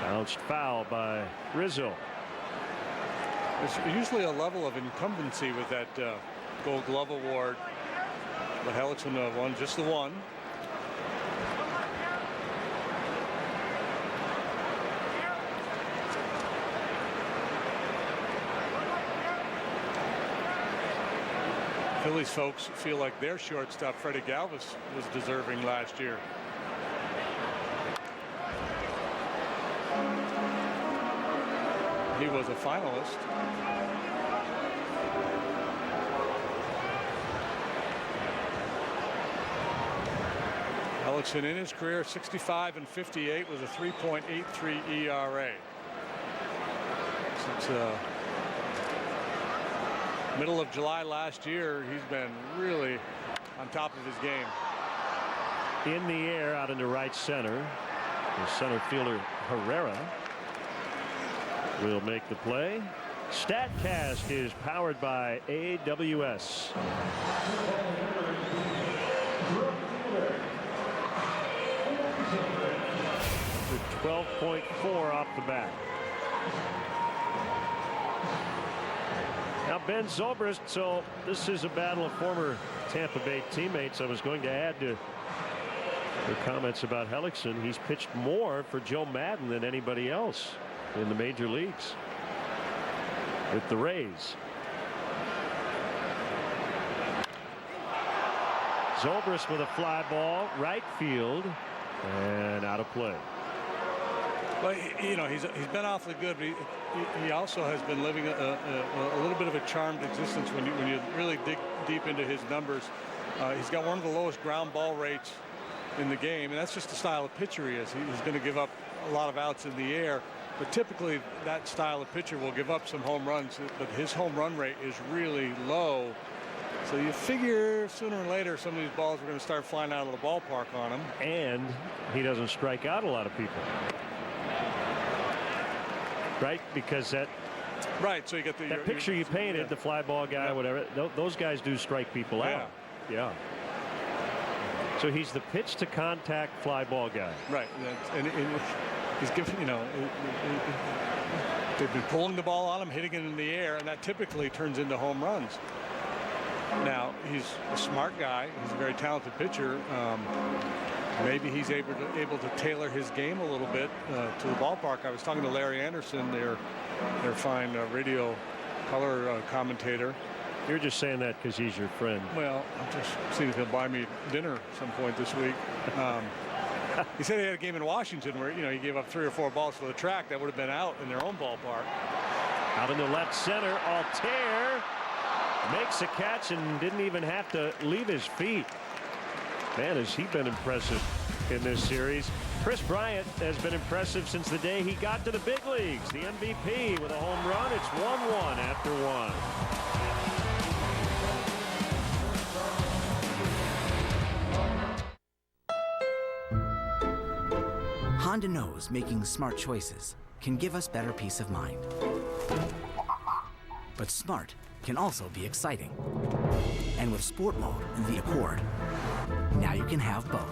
Speaker 16: Bounced foul by Rizzo.
Speaker 17: There's usually a level of incumbency with that Gold Glove award, but Hellickson won just the one. Phillies folks feel like their shortstop Freddie Galvis was deserving last year. He was a finalist. Hellickson in his career 65 and 58 was a 3.83 ERA. Since middle of July last year, he's been really on top of his game.
Speaker 16: In the air out into right center. The center fielder Herrera will make the play. StatCast is powered by AWS. 12.4 off the bat. Now Ben Zobrist, so this is a battle of former Tampa Bay teammates. I was going to add to the comments about Hellickson. He's pitched more for Joe Madden than anybody else in the major leagues with the Rays. Zobrist with a fly ball, right field, and out of play.
Speaker 17: Well, you know, he's been awfully good, but he also has been living a little bit of a charmed existence when you really dig deep into his numbers. He's got one of the lowest ground ball rates in the game, and that's just the style of pitcher he is. He's going to give up a lot of outs in the air, but typically that style of pitcher will give up some home runs, but his home run rate is really low. So you figure sooner or later some of these balls are going to start flying out of the ballpark on him.
Speaker 16: And he doesn't strike out a lot of people. Right, because that
Speaker 17: so you get
Speaker 16: that picture you painted, the fly ball guy, whatever, those guys do strike people out. Yeah. So he's the pitch to contact fly ball guy.
Speaker 17: Right, and he's giving, you know, they've been pulling the ball on him, hitting it in the air, and that typically turns into home runs. Now he's a smart guy. He's a very talented pitcher. Maybe he's able to tailor his game a little bit to the ballpark. I was talking to Larry Anderson, their fine radio color commentator.
Speaker 16: You're just saying that because he's your friend.
Speaker 17: Well, I'm just seeing if he'll buy me dinner at some point this week. He said he had a game in Washington where, you know, he gave up 3 or 4 balls to the track that would have been out in their own ballpark.
Speaker 16: Out in the left center, Altair makes a catch and didn't even have to leave his feet. Man, has he been impressive in this series. Chris Bryant has been impressive since the day he got to the big leagues. The MVP with a home run. It's 1-1 after 1.
Speaker 3: Honda knows making smart choices can give us better peace of mind. But smart can also be exciting. And with Sport Mode in the Accord, now you can have both.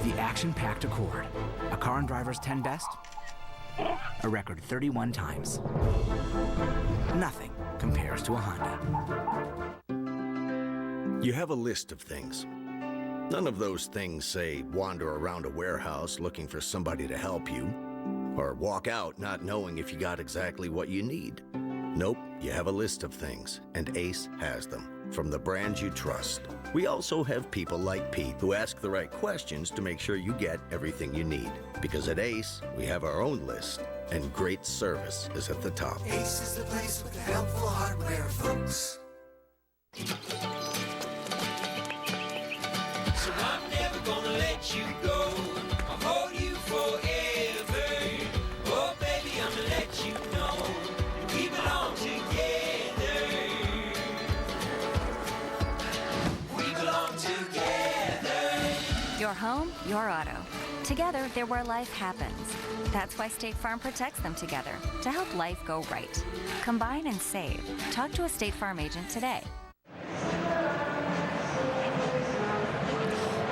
Speaker 3: The action-packed Accord. A car and driver's 10 best. A record 31 times. Nothing compares to a Honda.
Speaker 15: You have a list of things. None of those things say wander around a warehouse looking for somebody to help you, or walk out not knowing if you got exactly what you need. Nope, you have a list of things, and Ace has them, from the brands you trust. We also have people like Pete who ask the right questions to make sure you get everything you need. Because at Ace, we have our own list, and great service is at the top.
Speaker 21: Ace is the place with the helpful hardware, folks.
Speaker 19: So I'm never gonna let you go. I'll hold you forever. Oh, baby, I'm gonna let you know we belong together. We belong together.
Speaker 22: Your home, your auto. Together, they're where life happens. That's why State Farm protects them together to help life go right. Combine and save. Talk to a State Farm agent today.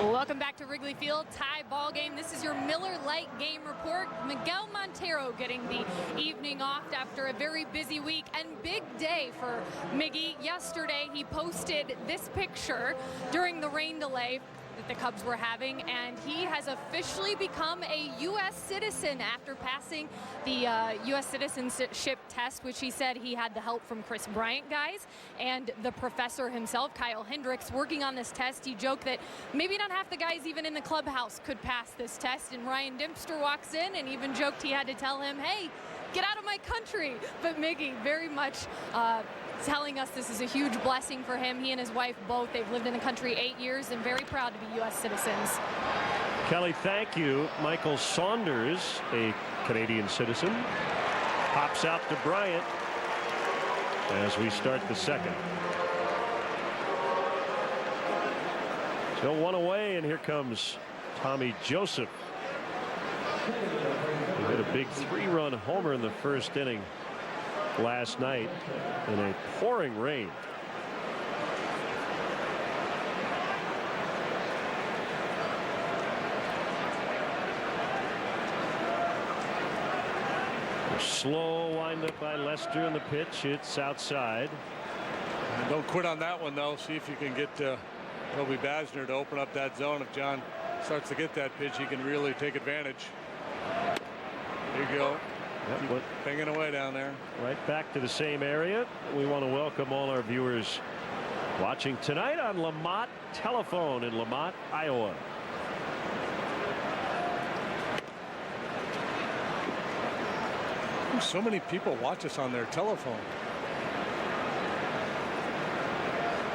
Speaker 23: Welcome back to Wrigley Field, tie ball game. This is your Miller Lite game report. Miguel Montero getting the evening off after a very busy week and big day for Miggy. Yesterday, he posted this picture during the rain delay that the Cubs were having, and he has officially become a U.S. citizen after passing the U.S. citizenship test, which he said he had the help from Chris Bryant guys and the professor himself, Kyle Hendricks, working on this test. He joked that maybe not half the guys even in the clubhouse could pass this test, and Ryan Dempster walks in and even joked he had to tell him, hey, get out of my country. But Miggy very much telling us this is a huge blessing for him. He and his wife both, they've lived in the country 8 years and very proud to be U.S. citizens.
Speaker 16: Kelly, thank you. Michael Saunders, a Canadian citizen, pops out to Bryant as we start the second. Still one away, and here comes Tommy Joseph. He hit a big 3-run homer in the first inning last night in a pouring rain. A slow windup by Lester in the pitch. It's outside.
Speaker 17: And don't quit on that one, though. See if you can get Toby Basner to open up that zone. If John starts to get that pitch, he can really take advantage. There you go. Keep banging away down there.
Speaker 16: Right back to the same area. We want to welcome all our viewers watching tonight on Lamont Telephone in Lamont, Iowa.
Speaker 17: So many people watch us on their telephone.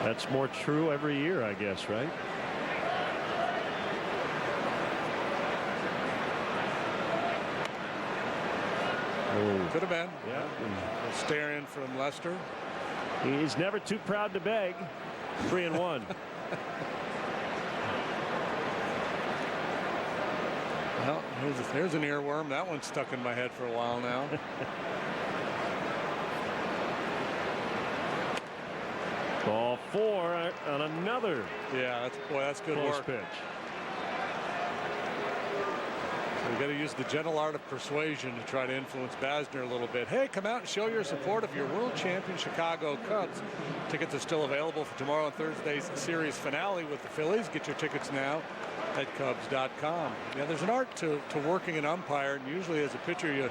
Speaker 16: That's more true every year, I guess, right?
Speaker 17: Could have been. Yeah. A stare in from Lester.
Speaker 16: He's never too proud to beg. 3-1.
Speaker 17: Well, here's an earworm. That one's stuck in my head for a while now.
Speaker 16: Ball 4 on another.
Speaker 17: Yeah, that's good work.
Speaker 16: Pitch.
Speaker 17: We've got to use the gentle art of persuasion to try to influence Basner a little bit. Hey, come out and show your support of your world champion Chicago Cubs. Tickets are still available for tomorrow and Thursday's series finale with the Phillies. Get your tickets now at Cubs.com. Yeah, there's an art to working an umpire, and usually as a pitcher you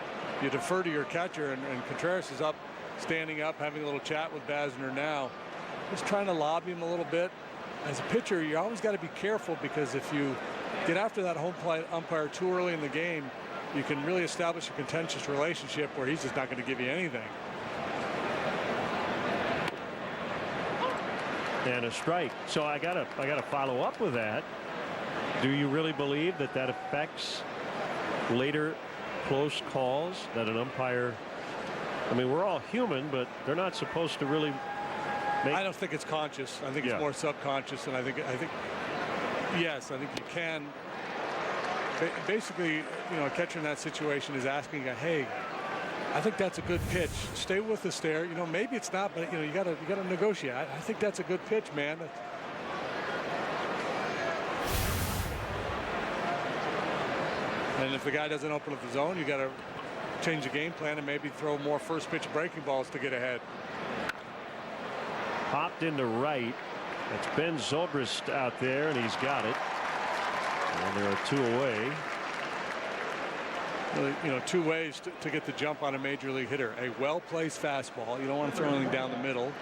Speaker 17: defer to your catcher, and Contreras is up, standing up, having a little chat with Basner now. Just trying to lobby him a little bit. As a pitcher, you always got to be careful, because if you get after that home plate umpire too early in the game, you can really establish a contentious relationship where he's just not going to give you anything.
Speaker 16: And a strike. So I gotta follow up with that. Do you really believe that affects later close calls, that an umpire, I mean, we're all human, but they're not supposed to really make...
Speaker 17: I don't think it's conscious. I think it's more subconscious, and I think yes, I think you can Basically, a catcher in that situation is asking a guy, hey, I think that's a good pitch. Stay with the stare. Maybe it's not, but you got to negotiate. I think that's a good pitch, man. And if the guy doesn't open up the zone, you got to change the game plan and maybe throw more first pitch breaking balls to get ahead.
Speaker 16: Popped into right. It's Ben Zobrist out there, and he's got it. And there are 2 away.
Speaker 17: Well, 2 ways to get the jump on a major league hitter. A well-placed fastball. You don't want to throw anything down the middle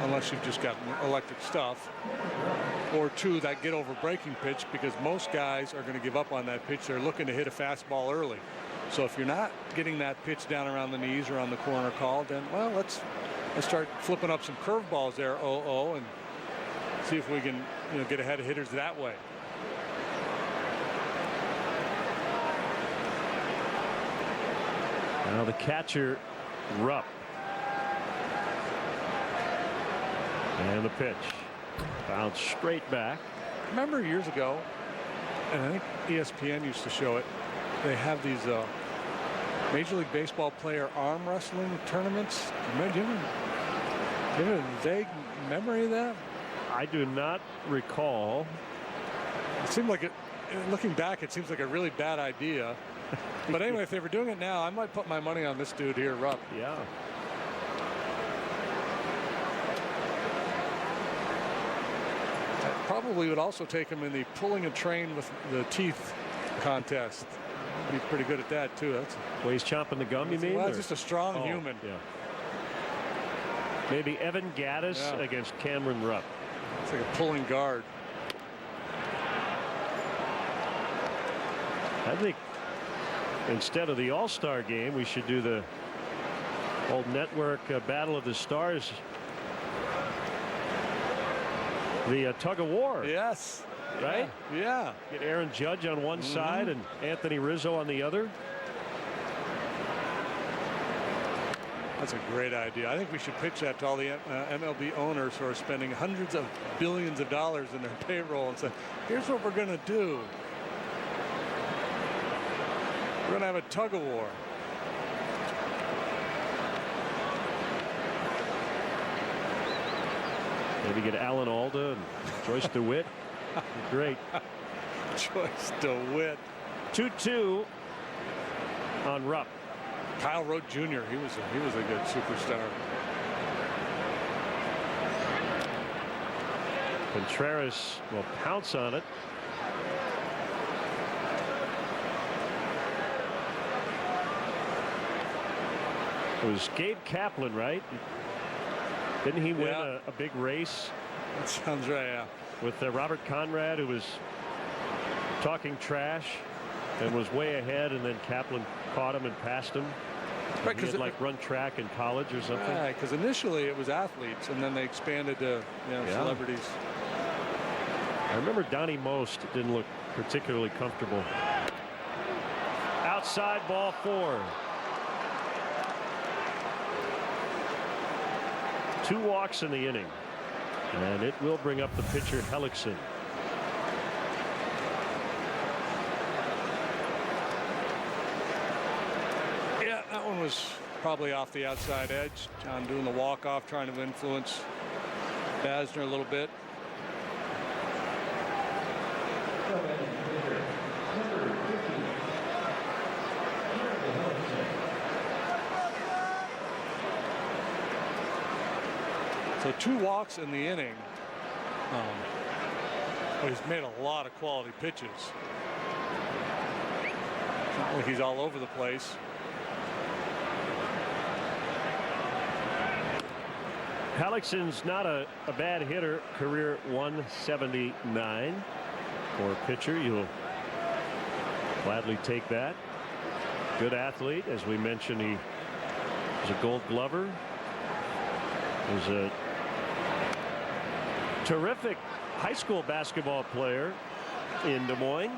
Speaker 17: unless you've just got electric stuff. Or 2, that get-over breaking pitch, because most guys are going to give up on that pitch. They're looking to hit a fastball early. So if you're not getting that pitch down around the knees or on the corner call, then, well, let's start flipping up some curveballs there, and see if we can get ahead of hitters that way.
Speaker 16: Now the catcher, Rupp. And the pitch. Bounced straight back.
Speaker 17: Remember years ago, and I think ESPN used to show it, they have these Major League Baseball player arm wrestling tournaments. Do you have a vague memory of that?
Speaker 16: I do not recall.
Speaker 17: It seemed like looking back, it seems like a really bad idea. But anyway, if they were doing it now, I might put my money on this dude here, Rupp.
Speaker 16: Yeah.
Speaker 17: I probably would also take him in the pulling a train with the teeth contest. He'd be pretty good at that too. That's
Speaker 16: well, he's chomping the gum, you mean?
Speaker 17: Well, just a strong human.
Speaker 16: Yeah. Maybe Evan Gattis against Cameron Rupp.
Speaker 17: It's like a pulling guard.
Speaker 16: I think instead of the All-Star game, we should do the old network Battle of the Stars. The tug of war.
Speaker 17: Yes.
Speaker 16: Right?
Speaker 17: Yeah.
Speaker 16: Get Aaron Judge on one side and Anthony Rizzo on the other.
Speaker 17: That's a great idea. I think we should pitch that to all the MLB owners who are spending hundreds of billions of dollars in their payroll and say, here's what we're going to do. We're going to have a tug of war.
Speaker 16: Maybe get Alan Alda and Joyce DeWitt. Great.
Speaker 17: Joyce DeWitt.
Speaker 16: 2-2 on Rupp.
Speaker 17: Kyle Rote Jr. He was a good superstar.
Speaker 16: Contreras will pounce on it. It was Gabe Kaplan, right? Didn't he win a big race?
Speaker 17: That sounds right, yeah.
Speaker 16: With Robert Conrad, who was talking trash and was way ahead, and then Kaplan caught him and passed him.
Speaker 17: Right,
Speaker 16: he had run track in college or something.
Speaker 17: Right, because initially it was athletes, and then they expanded to celebrities.
Speaker 16: I remember Donnie Most didn't look particularly comfortable. Outside, ball 4. 2 walks in the inning, and it will bring up the pitcher Hellickson.
Speaker 17: Yeah, that one was probably off the outside edge. John doing the walk-off, trying to influence Basner a little bit. So 2 walks in the inning. But he's made a lot of quality pitches. It's not like he's all over the place.
Speaker 16: Hellickson's not a bad hitter. Career 179 for a pitcher. You'll gladly take that. Good athlete. As we mentioned, he was a Gold Glover. He's a terrific high school basketball player in Des Moines.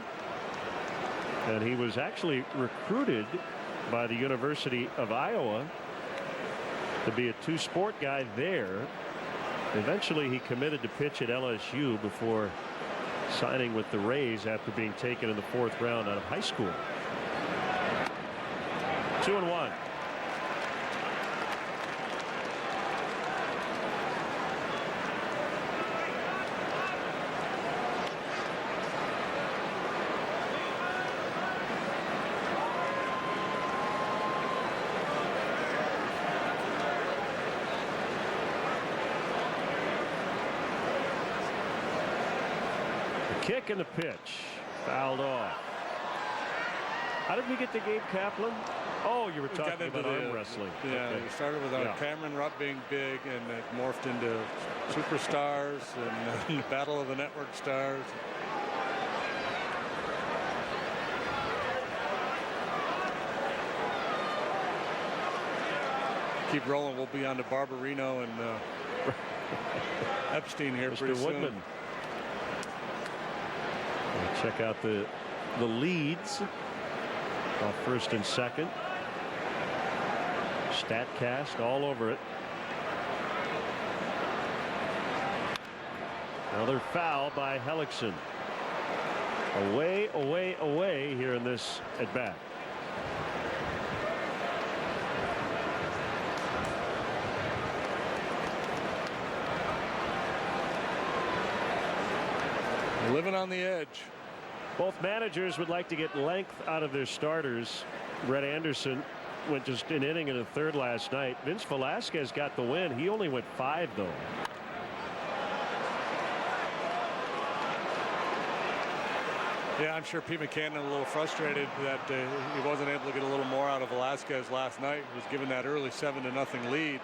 Speaker 16: And he was actually recruited by the University of Iowa to be a 2-sport guy there. Eventually he committed to pitch at LSU before signing with the Rays after being taken in the 4th round out of high school. 2-1. Kick and the pitch. Fouled off. How did we get to Gabe Kaplan? Oh, you were talking about arm wrestling.
Speaker 17: Yeah,
Speaker 16: Okay.
Speaker 17: it started with Cameron Rupp being big, and it morphed into superstars and the battle of the network stars. Keep rolling. We'll be on to Barbarino and Epstein here pretty
Speaker 16: Mr. Woodman.
Speaker 17: soon.
Speaker 16: Check out the leads off first and second. StatCast all over it. Another foul by Hellickson. Away, away, away here in this at bat.
Speaker 17: Living on the edge.
Speaker 16: Both managers would like to get length out of their starters. Brett Anderson went just an inning and a third last night. Vince Velasquez got the win. He only went 5 though.
Speaker 17: Yeah, I'm sure Pete McCannon a little frustrated that he wasn't able to get a little more out of Velasquez last night. He was given that early 7-0 lead.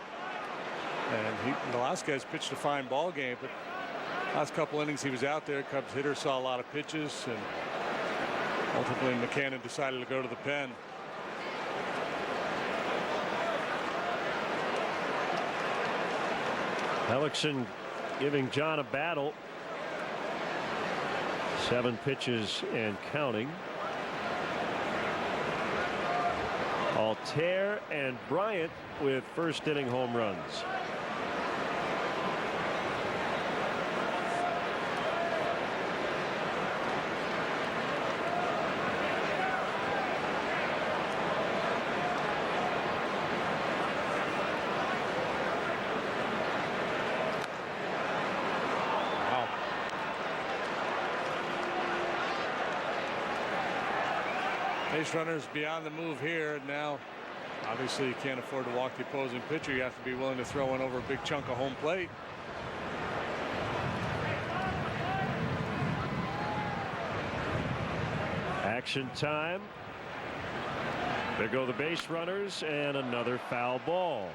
Speaker 17: And Velasquez pitched a fine ball game, but last couple innings he was out there. Cubs hitter saw a lot of pitches, and ultimately McCannon decided to go to the pen.
Speaker 16: Hellickson giving John a battle. 7 pitches and counting. Altair and Bryant with first inning home runs.
Speaker 17: Base runners beyond the move here. Now, obviously, you can't afford to walk the opposing pitcher. You have to be willing to throw one over a big chunk of home plate.
Speaker 16: Action time. There go the base runners, and another foul ball.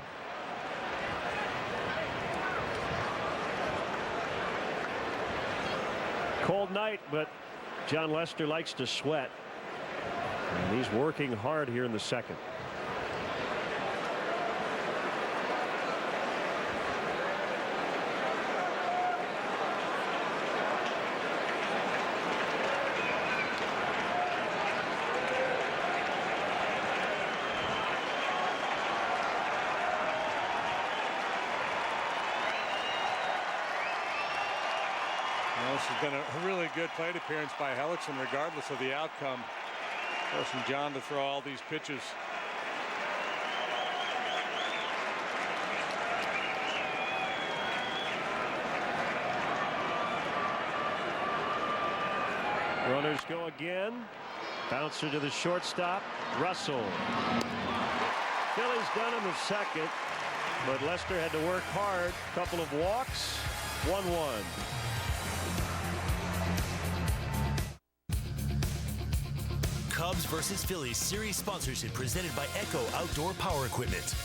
Speaker 16: Cold night, but John Lester likes to sweat. And he's working hard here in the second.
Speaker 17: Well, this has been a really good plate appearance by Hellickson, regardless of the outcome. Forcing John to throw all these pitches.
Speaker 16: Runners go again. Bouncer to the shortstop. Russell. Phillies done in the second, but Lester had to work hard. Couple of walks. 1-1.
Speaker 6: Cubs versus Phillies series sponsorship presented by Echo Outdoor Power Equipment.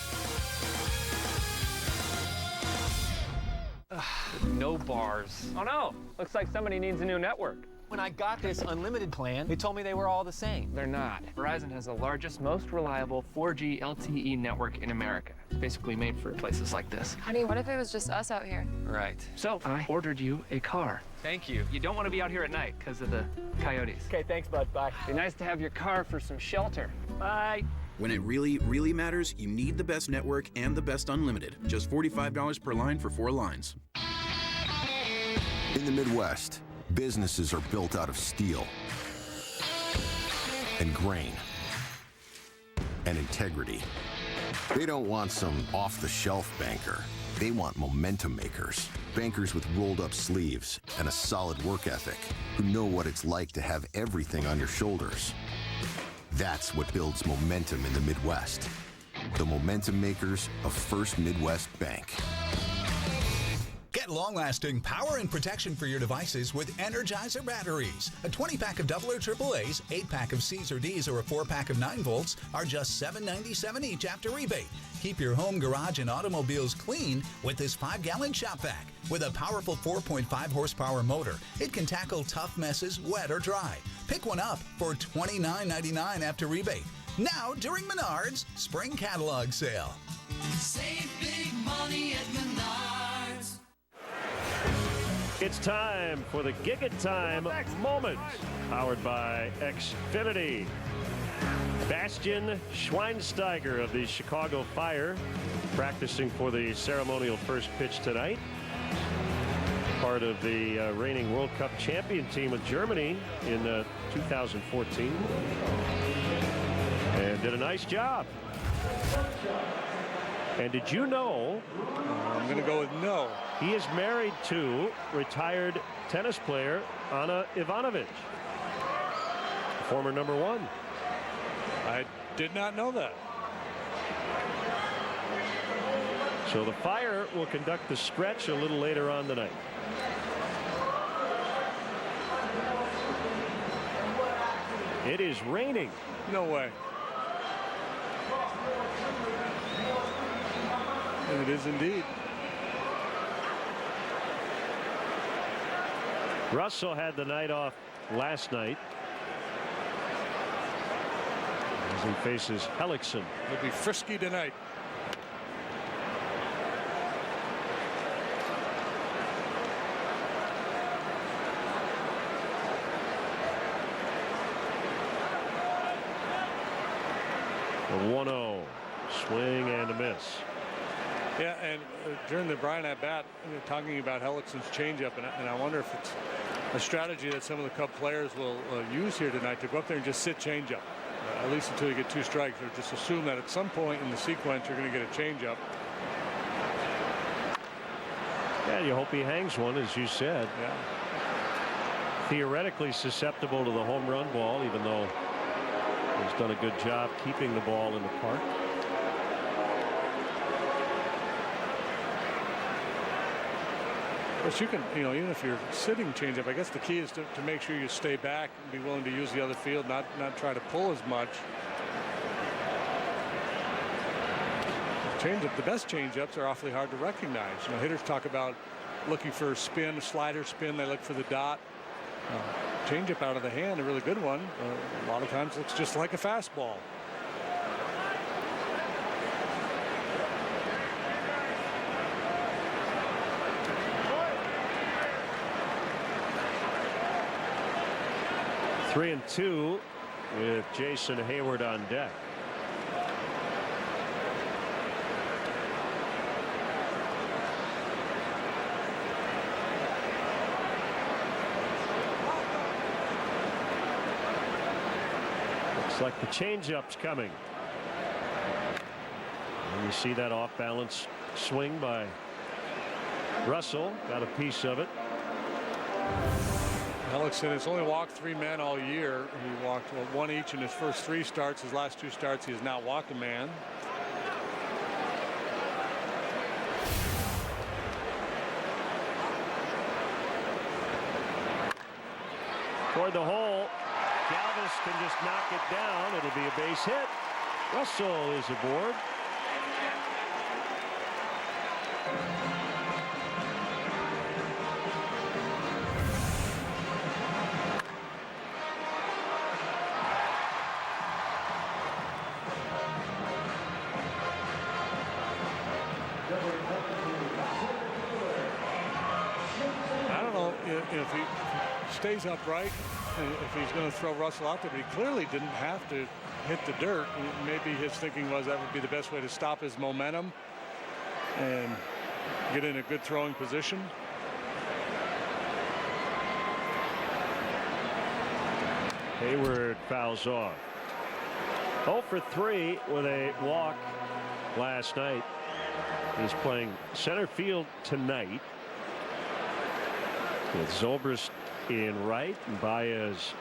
Speaker 2: No bars. Oh no, looks like somebody needs a new network.
Speaker 14: When I got this unlimited plan, they told me they were all the same.
Speaker 2: They're not. Verizon has the largest, most reliable 4G LTE network in America. It's basically made for places like this.
Speaker 5: Honey, what if it was just us out here?
Speaker 14: Right.
Speaker 2: So I ordered you a car.
Speaker 14: Thank you.
Speaker 2: You don't want to be out here at night because of the coyotes.
Speaker 14: Okay, thanks, bud. Bye.
Speaker 2: Be nice to have your car for some shelter. Bye.
Speaker 10: When it really, really matters, you need the best network and the best unlimited. Just $45 per line for 4 lines.
Speaker 11: In the Midwest, Businesses are built out of steel and grain and integrity. They don't want some off-the-shelf banker. They want momentum makers. Bankers with rolled-up sleeves and a solid work ethic who know what it's like to have everything on your shoulders. That's what builds momentum in the Midwest. The momentum makers of First Midwest Bank.
Speaker 12: Get long-lasting power and protection for your devices with Energizer batteries. A 20-pack of AA or AAAs, 8-pack of Cs or Ds, or a 4-pack of 9 volts are just $7.97 each after rebate. Keep your home, garage, and automobiles clean with this 5-gallon shop vac. With a powerful 4.5 horsepower motor, it can tackle tough messes, wet or dry. Pick one up for $29.99 after rebate. Now during Menards Spring Catalog Sale.
Speaker 19: Save big money at Menards.
Speaker 16: It's time for the Giga Time moment, powered by Xfinity. Bastian Schweinsteiger of the Chicago Fire practicing for the ceremonial first pitch tonight. Part of the reigning World Cup champion team of Germany in 2014. And did a nice job. And did you know?
Speaker 17: I'm going to go with no.
Speaker 16: He is married to retired tennis player Ana Ivanovic, former #1.
Speaker 17: I did not know that.
Speaker 16: So the Fire will conduct the stretch a little later on tonight. It is raining.
Speaker 17: No way. It is indeed.
Speaker 16: Russell had the night off last night as he faces Hellickson.
Speaker 17: He'll be frisky tonight.
Speaker 16: A 1-0 swing and a miss.
Speaker 17: Yeah, and during the Bryant at bat, talking about Hellickson's changeup, and I wonder if it's a strategy that some of the Cub players will use here tonight to go up there and just sit changeup, at least until you get 2 strikes, or just assume that at some point in the sequence you're going to get a changeup.
Speaker 16: Yeah, you hope he hangs one, as you said.
Speaker 17: Yeah.
Speaker 16: Theoretically susceptible to the home run ball, even though he's done a good job keeping the ball in the park.
Speaker 17: But you can, even if you're sitting changeup, I guess the key is to make sure you stay back and be willing to use the other field, not try to pull as much. The best changeups are awfully hard to recognize. Hitters talk about looking for spin, slider spin. They look for the dot. Changeup out of the hand, a really good one. A lot of times looks just like a fastball.
Speaker 16: Three and 2 with Jason Hayward on deck. Looks like the changeup's coming. And you see that off balance swing by Russell. Got a piece of it.
Speaker 17: Hellickson has only walked 3 men all year. He walked 1 each in his first 3 starts. His last 2 starts, he has not walked a man.
Speaker 16: Toward the hole. Galvis can just knock it down. It'll be a base hit. Russell is aboard.
Speaker 17: If he stays upright, if he's going to throw Russell out there, but he clearly didn't have to hit the dirt. Maybe his thinking was that would be the best way to stop his momentum and get in a good throwing position.
Speaker 16: Hayward fouls off. 0 for 3 with a walk last night. He's playing center field tonight with Zobrist in right and Baez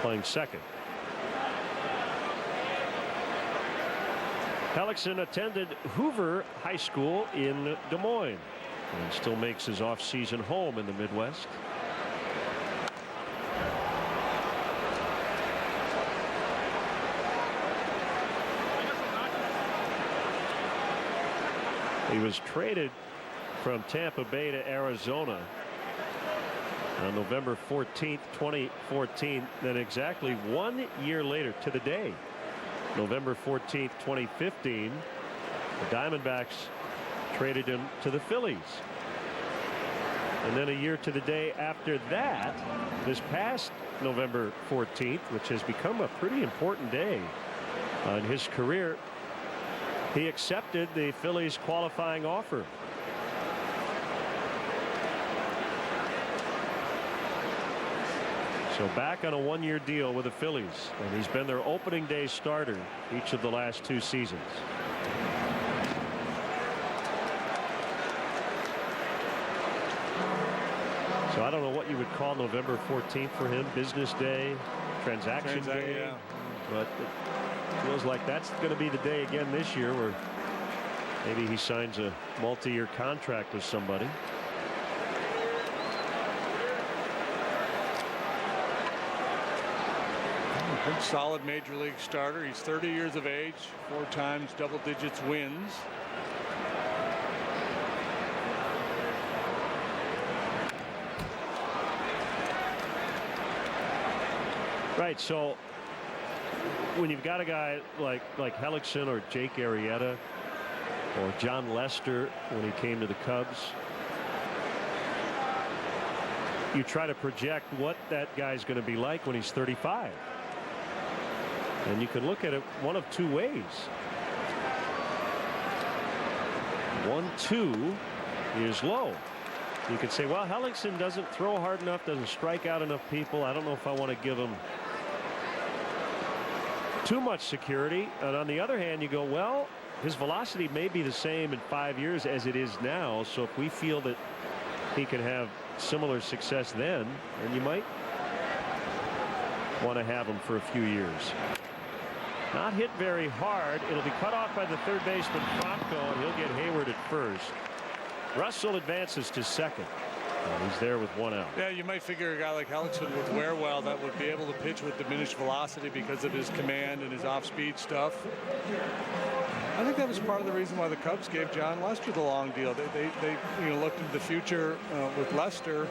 Speaker 16: playing second. Hellickson attended Hoover High School in Des Moines and still makes his off-season home in the Midwest. He was traded from Tampa Bay to Arizona on November 14th, 2014. Then exactly 1 year later to the day, November 14th, 2015, the Diamondbacks traded him to the Phillies. And then a year to the day after that, this past November 14th, which has become a pretty important day in his career, he accepted the Phillies qualifying offer. So back on a 1-year deal with the Phillies, and he's been their opening day starter each of the last 2 seasons. So I don't know what you would call November 14th for him. Business day, transaction day.
Speaker 17: Yeah.
Speaker 16: But it feels like that's going to be the day again this year where maybe he signs a multi-year contract with somebody.
Speaker 17: Good solid major league starter. He's 30 years of age, 4 times double digits wins.
Speaker 16: Right, so when you've got a guy like Hellickson or Jake Arrieta or John Lester when he came to the Cubs, you try to project what that guy's going to be like when he's 35. And you can look at it one of 2 ways. 1-2 is low. You could say, well, Hellickson doesn't throw hard enough, doesn't strike out enough people. I don't know if I want to give him too much security. And on the other hand, you go, well, his velocity may be the same in 5 years as it is now. So if we feel that he can have similar success then you might want to have him for a few years. Not hit very hard. It'll be cut off by the third baseman Franco, and he'll get Hayward at first. Russell advances to second. And he's there with 1 out.
Speaker 17: Yeah, you might figure a guy like Hellickson would wear well, that would be able to pitch with diminished velocity because of his command and his off-speed stuff. I think that was part of the reason why the Cubs gave John Lester the long deal. They looked into the future with Lester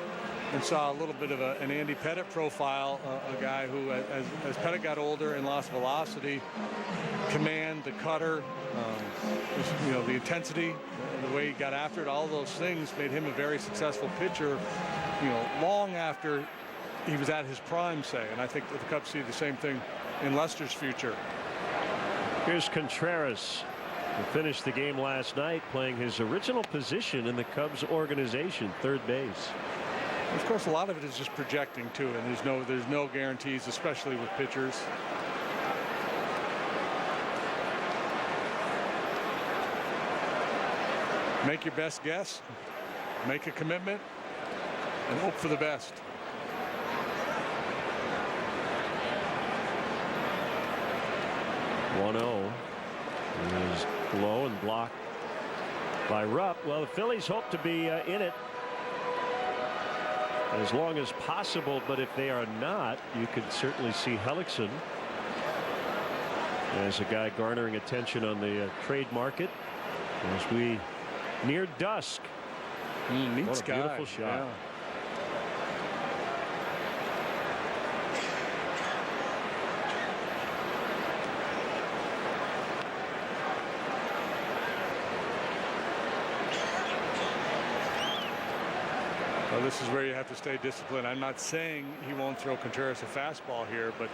Speaker 17: and saw a little bit of an Andy Pettitte profile, a guy who, as Pettitte got older and lost velocity, command, the cutter, the intensity, the way he got after it, all those things made him a very successful pitcher, long after he was at his prime, say. And I think that the Cubs see the same thing in Lester's future.
Speaker 16: Here's Contreras, who finished the game last night playing his original position in the Cubs organization, third base.
Speaker 17: Of course, a lot of it is just projecting too, and there's no guarantees, especially with pitchers. Make your best guess, make a commitment, and hope for the best.
Speaker 16: Is low and blocked by Rupp. Well, the Phillies hope to be in it as long as possible, but if they are not, you could certainly see Hellickson as a guy garnering attention on the trade market as we near dusk.
Speaker 17: Neat
Speaker 16: what a
Speaker 17: sky.
Speaker 16: Beautiful shot.
Speaker 17: Yeah. Well, this is where you have to stay disciplined. I'm not saying he won't throw Contreras a fastball here, but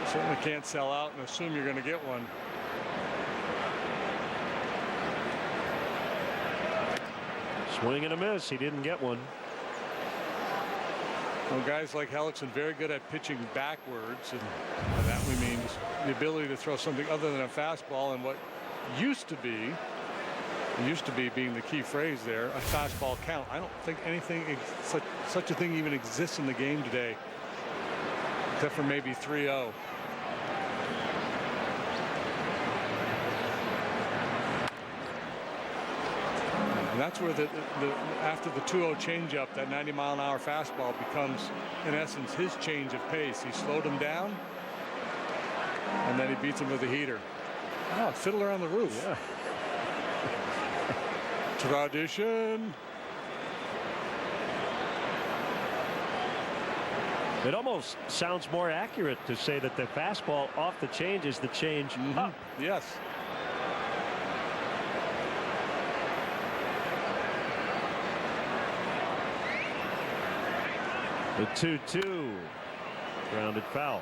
Speaker 17: certainly can't sell out and assume you're going to get one.
Speaker 16: Swing and a miss. He didn't get one.
Speaker 17: Well, guys like Hellickson very good at pitching backwards, and by that we mean the ability to throw something other than a fastball, and what used to be being the key phrase there, a fastball count. I don't think anything such a thing even exists in the game today, except for maybe 3-0. And that's where after the 2-0 changeup, that 90-mile-an-hour fastball becomes, in essence, his change of pace. He slowed him down, and then he beats him with a heater. Oh, Fiddler on the Roof.
Speaker 16: Yeah.
Speaker 17: Tradition.
Speaker 16: It almost sounds more accurate to say that the fastball off the change is the change up.
Speaker 17: Yes.
Speaker 16: The 2-2. Grounded foul.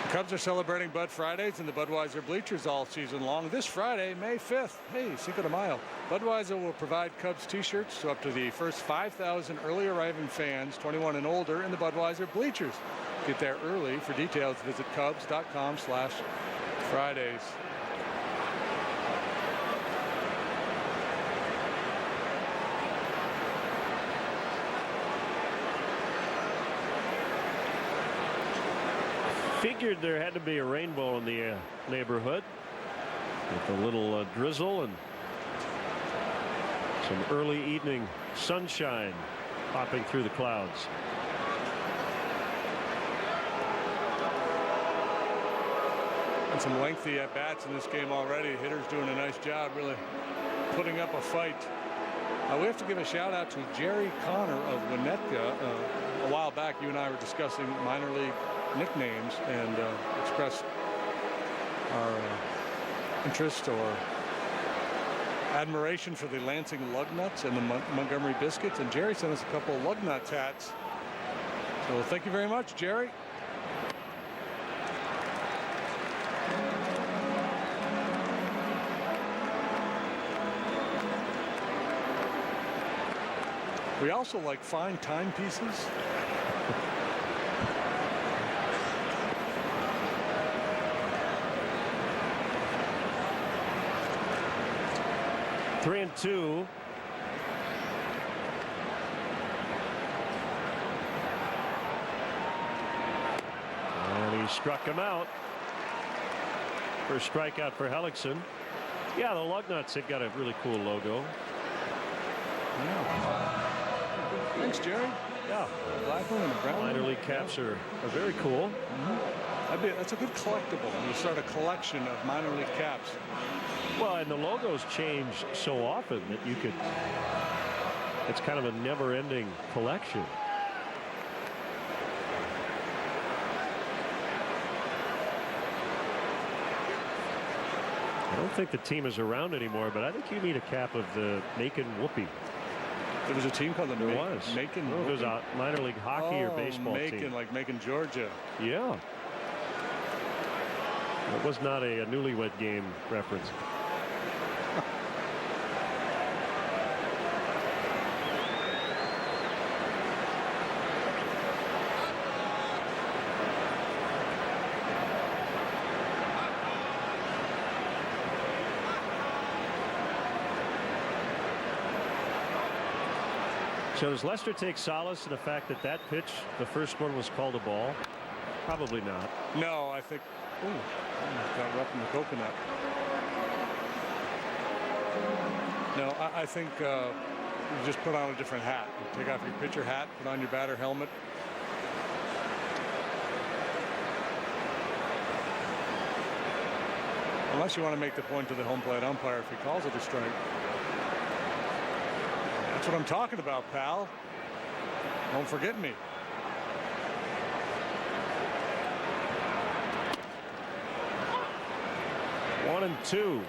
Speaker 17: Cubs are celebrating Bud Fridays in the Budweiser bleachers all season long. This Friday, May 5th, hey, Cinco de Mayo, Budweiser will provide Cubs t-shirts to up to the first 5,000 early arriving fans, 21 and older, in the Budweiser bleachers. Get there early. For details, visit Cubs.com/Fridays.
Speaker 16: Figured there had to be a rainbow in the neighborhood with a little drizzle and some early evening sunshine popping through the clouds.
Speaker 17: And some lengthy at-bats in this game already. Hitters doing a nice job really putting up a fight. We have to give a shout out to Jerry Connor of Winnetka. A while back, you and I were discussing minor league nicknames and expressed our interest or admiration for the Lansing Lugnuts and the Montgomery Biscuits, and Jerry sent us a couple of Lugnuts hats. So thank you very much, Jerry. We also like fine timepieces.
Speaker 16: 3-2. And he struck him out. First strikeout for Hellickson. Yeah, the Lugnuts have got a really cool logo.
Speaker 17: Yeah. Thanks, Jerry.
Speaker 16: Yeah.
Speaker 17: Black one and a brown
Speaker 16: minor
Speaker 17: one.
Speaker 16: league caps are very cool.
Speaker 17: That's a good collectible. You start a collection of minor league caps.
Speaker 16: Well, and the logos change so often that you could, it's kind of a never-ending collection. I don't think the team is around anymore, but I think you need a cap of the Macon Whoopee.
Speaker 17: There was a team called the Macon.
Speaker 16: It was a minor league hockey or baseball
Speaker 17: Macon,
Speaker 16: team.
Speaker 17: like Macon, Georgia.
Speaker 16: Yeah. It was not a newlywed game reference. So does Lester take solace in the fact that that pitch, the first one, was called a ball? Probably not.
Speaker 17: No, I think. Ooh, got rough in the coconut. No, I think you just put on a different hat. You take off your pitcher hat, put on your batter helmet. Unless you want to make the point to the home plate umpire if he calls it a strike. That's what I'm talking about, pal. Don't forget me.
Speaker 16: One and two.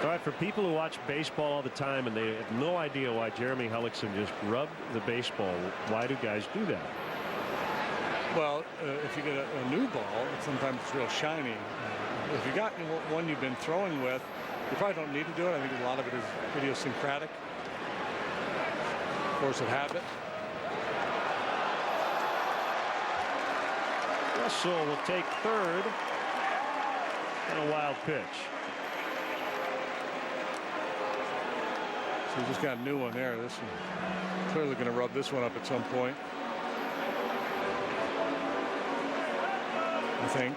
Speaker 16: All right, for people who watch baseball all the time and they have no idea why Jeremy Hellickson just rubbed the baseball, why do guys do that?
Speaker 17: Well, if you get a new ball, sometimes it's real shiny. If you got one you've been throwing with, you probably don't need to do it. I think a lot of it is idiosyncratic, force of habit.
Speaker 16: Russell will take third. And a wild pitch.
Speaker 17: So you just got a new one there. This one clearly going to rub this one up at some point, I think.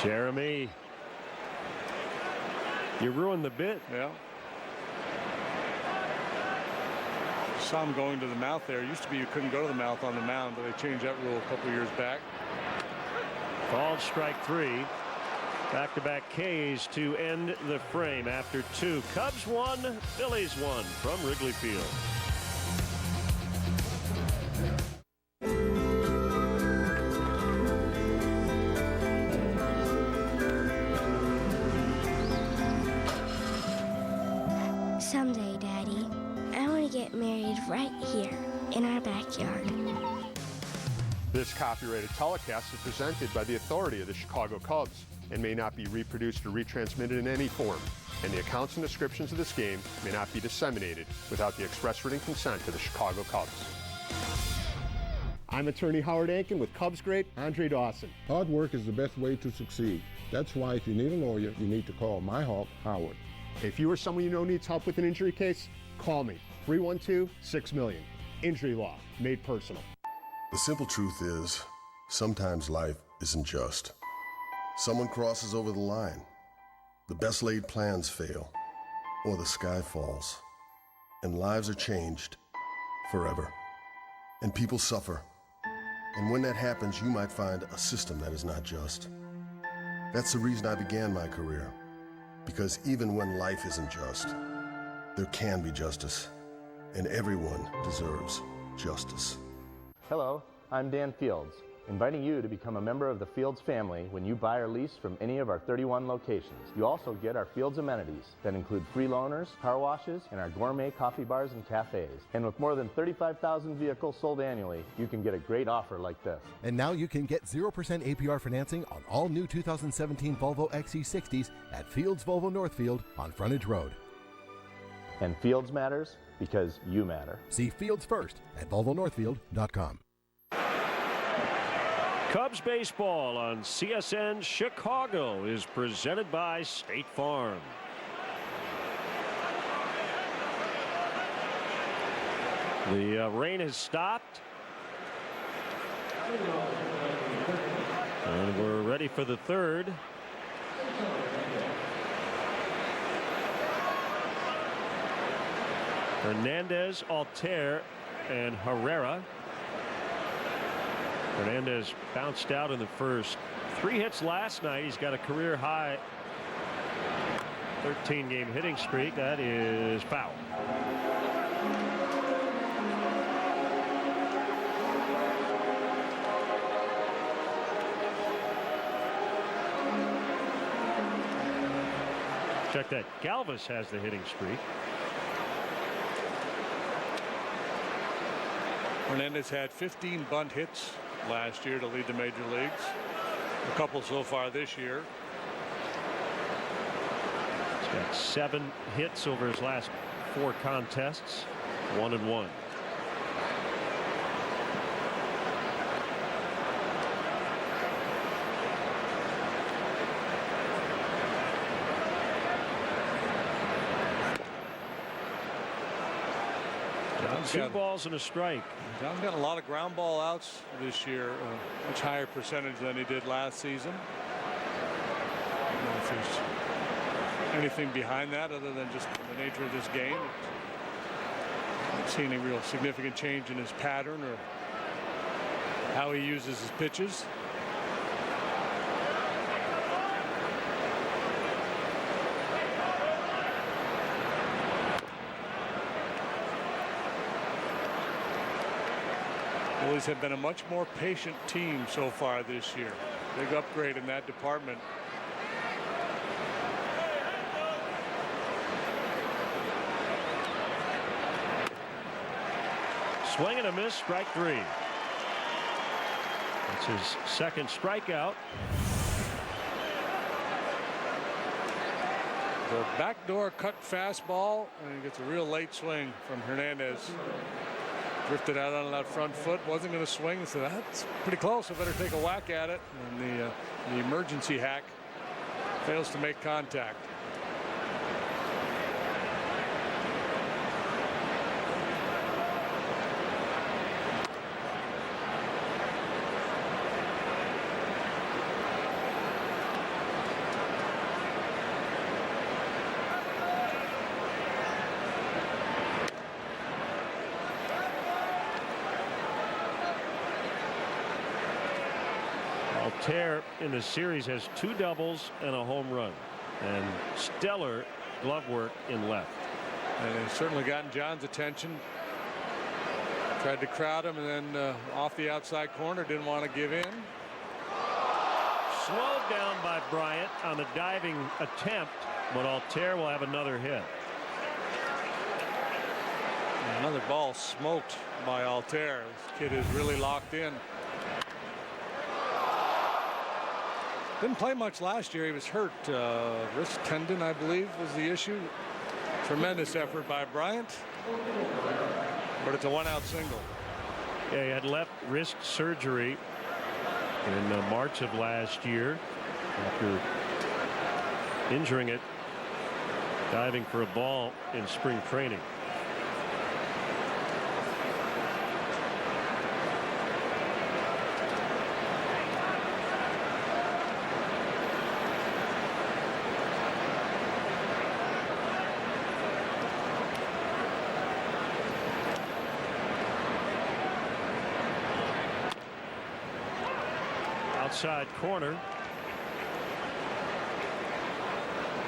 Speaker 16: Jeremy, you ruined the bit.
Speaker 17: Yeah. Saw him going to the mouth there. It used to be you couldn't go to the mouth on the mound, but they changed that rule a couple years back.
Speaker 16: Called strike three. Back-to-back Ks to end the frame after two. Cubs won, Phillies won from Wrigley Field.
Speaker 4: Someday, Daddy, I want to get married right here in our backyard.
Speaker 18: This copyrighted telecast is presented by the authority of the Chicago Cubs and may not be reproduced or retransmitted in any form, and the accounts and descriptions of this game may not be disseminated without the express written consent of the Chicago Cubs.
Speaker 20: I'm attorney Howard Ankin with Cubs great Andre Dawson.
Speaker 24: Hard work is the best way to succeed. That's why if you need a lawyer, you need to call my Hawk, Howard.
Speaker 20: If you or someone you know needs help with an injury case, call me, 312-6-million. Injury law, made personal.
Speaker 11: The simple truth is, sometimes life isn't just. Someone crosses over the line, the best laid plans fail, or the sky falls, and lives are changed forever, and people suffer. And when that happens, you might find a system that is not just. That's the reason I began my career, because even when life isn't just, there can be justice, and everyone deserves justice.
Speaker 25: Hello, I'm Dan Fields, inviting you to become a member of the Fields family when you buy or lease from any of our 31 locations. You also get our Fields amenities that include free loaners, car washes, and our gourmet coffee bars and cafes. And with more than 35,000 vehicles sold annually, you can get a great offer like this.
Speaker 26: And now you can get 0% APR financing on all new 2017 Volvo XC60s at Fields Volvo Northfield on Frontage Road.
Speaker 25: And Fields matters because you matter.
Speaker 26: See Fields first at volvonorthfield.com.
Speaker 16: Cubs baseball on CSN Chicago is presented by State Farm. The rain has stopped. And we're ready for the third. Hernandez, Altair, and Herrera. Hernandez bounced out in the first. 3 hits last night. He's got a career high 13-game hitting streak. That is foul. Check that. Galvis has the hitting streak.
Speaker 17: Hernandez had 15 bunt hits last year to lead the major leagues. A couple so far this year.
Speaker 16: He's got 7 hits over his last 4 contests. 1-1. Two balls and a strike.
Speaker 17: John's got a lot of ground ball outs this year, much higher percentage than he did last season. I don't know if there's anything behind that other than just the nature of this game. I haven't seen any real significant change in his pattern or how he uses his pitches. Phillies have been a much more patient team so far this year. Big upgrade in that department.
Speaker 16: Swing and a miss, strike 3. That's his second strikeout.
Speaker 17: The backdoor cut fastball, and he gets a real late swing from Hernandez. Drifted out on that front foot, wasn't going to swing, so that's pretty close. I better take a whack at it. And the emergency hack fails to make contact.
Speaker 16: Altair in the series has 2 doubles and a home run, and stellar glove work in left.
Speaker 17: And it's certainly gotten John's attention. Tried to crowd him, and then off the outside corner, didn't want to give in.
Speaker 16: Slowed down by Bryant on the diving attempt, but Altair will have another hit.
Speaker 17: Another ball smoked by Altair. This kid is really locked in. Didn't play much last year. He was hurt. Wrist tendon, I believe, was the issue. Tremendous effort by Bryant. But it's a 1-out single.
Speaker 16: Yeah, he had left wrist surgery in March of last year after injuring it diving for a ball in spring training. Outside corner.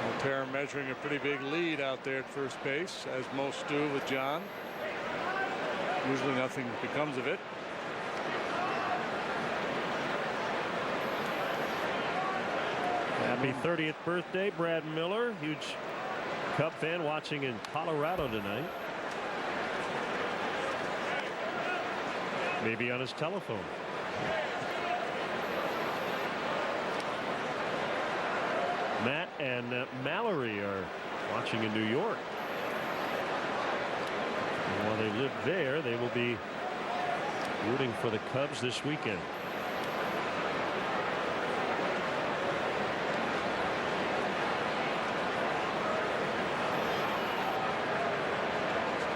Speaker 17: Altair measuring a pretty big lead out there at first base, as most do with John. Usually nothing becomes of it.
Speaker 16: Happy 30th birthday, Brad Miller. Huge Cub fan watching in Colorado tonight. Maybe on his telephone. Matt and Mallory are watching in New York. And while they live there, they will be rooting for the Cubs this weekend.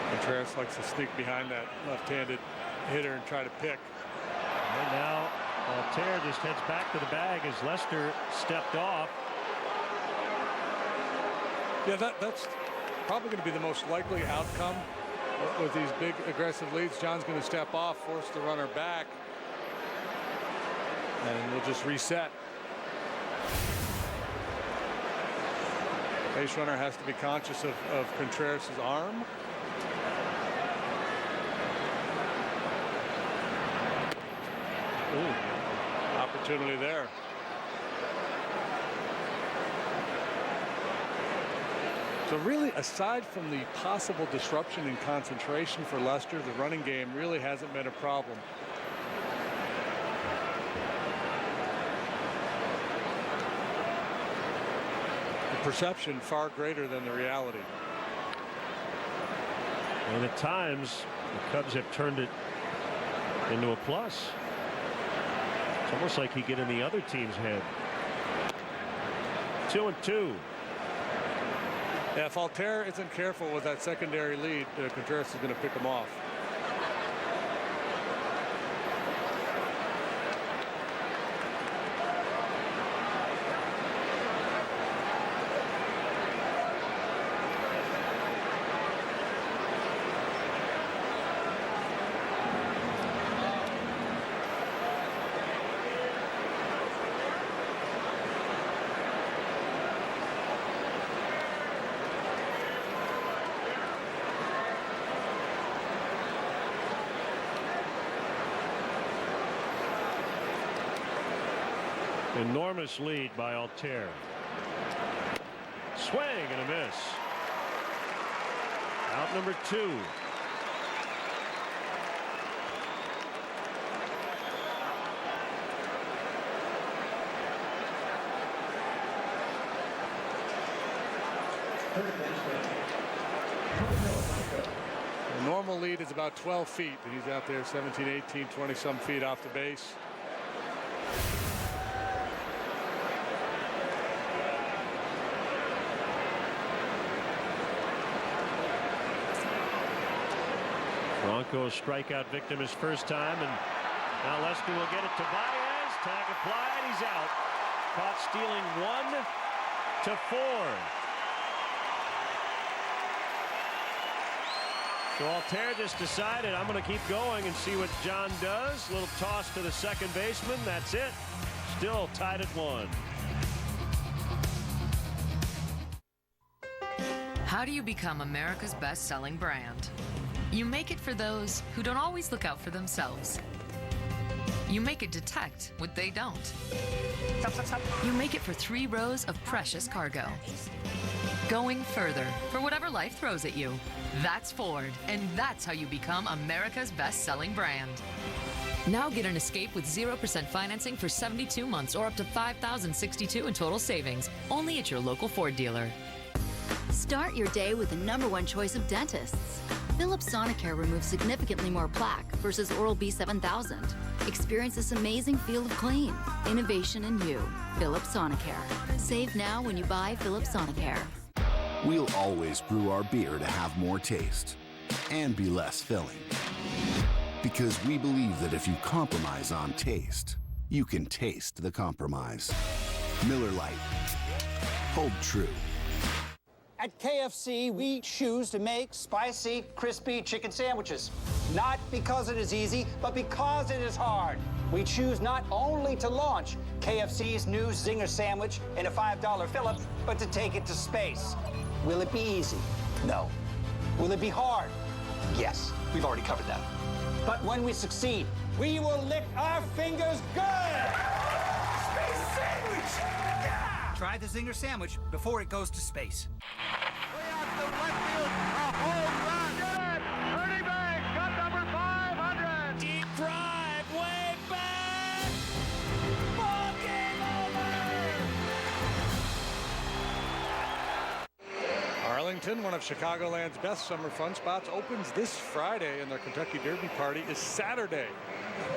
Speaker 17: Contreras likes to sneak behind that left-handed hitter and try to pick.
Speaker 16: And now Altair just heads back to the bag as Lester stepped off.
Speaker 17: Yeah, that's probably going to be the most likely outcome with these big aggressive leads. John's going to step off, force the runner back, and we'll just reset. Base runner has to be conscious of Contreras' arm. Ooh, opportunity there. So really, aside from the possible disruption in concentration for Lester, the running game really hasn't been a problem. The perception far greater than the reality.
Speaker 16: And at times, the Cubs have turned it into a plus. It's almost like he get in the other team's head. 2-2.
Speaker 17: Yeah, if Altair isn't careful with that secondary lead, Contreras is going to pick him off.
Speaker 16: Enormous lead by Altair. Swing and a miss. Out number 2.
Speaker 17: The normal lead is about 12 feet. He's out there 17, 18, 20-some feet off the base.
Speaker 16: Broncos strikeout victim his first time, and now Lester will get it to Baez. Tag applied. He's out. Caught stealing 1-4. So Altair just decided, I'm going to keep going and see what John does. Little toss to the second baseman. That's it. Still tied at 1.
Speaker 1: How do you become America's best-selling brand? You make it for those who don't always look out for themselves. You make it detect what they don't. You make it for 3 rows of precious cargo. Going further for whatever life throws at you. That's Ford, and that's how you become America's best-selling brand. Now get an Escape with 0% financing for 72 months or up to $5,062 in total savings. Only at your local Ford dealer.
Speaker 3: Start your day with the #1 choice of dentists. Philips Sonicare removes significantly more plaque versus Oral-B 7000. Experience this amazing feel of clean. Innovation in you. Philips Sonicare. Save now when you buy Philips Sonicare.
Speaker 11: We'll always brew our beer to have more taste and be less filling. Because we believe that if you compromise on taste, you can taste the compromise. Miller Lite. Hold true.
Speaker 7: At KFC, we choose to make spicy, crispy chicken sandwiches. Not because it is easy, but because it is hard. We choose not only to launch KFC's new Zinger sandwich in a $5 Phillips, but to take it to space. Will it be easy? No. Will it be hard? Yes. We've already covered that. But when we succeed, we will lick our fingers good! Space sandwich! Yeah! Try the Zinger sandwich before it goes to space.
Speaker 16: Deep drive, way back. Ball game over.
Speaker 17: Arlington, one of Chicagoland's best summer fun spots, opens this Friday, and their Kentucky Derby party is Saturday.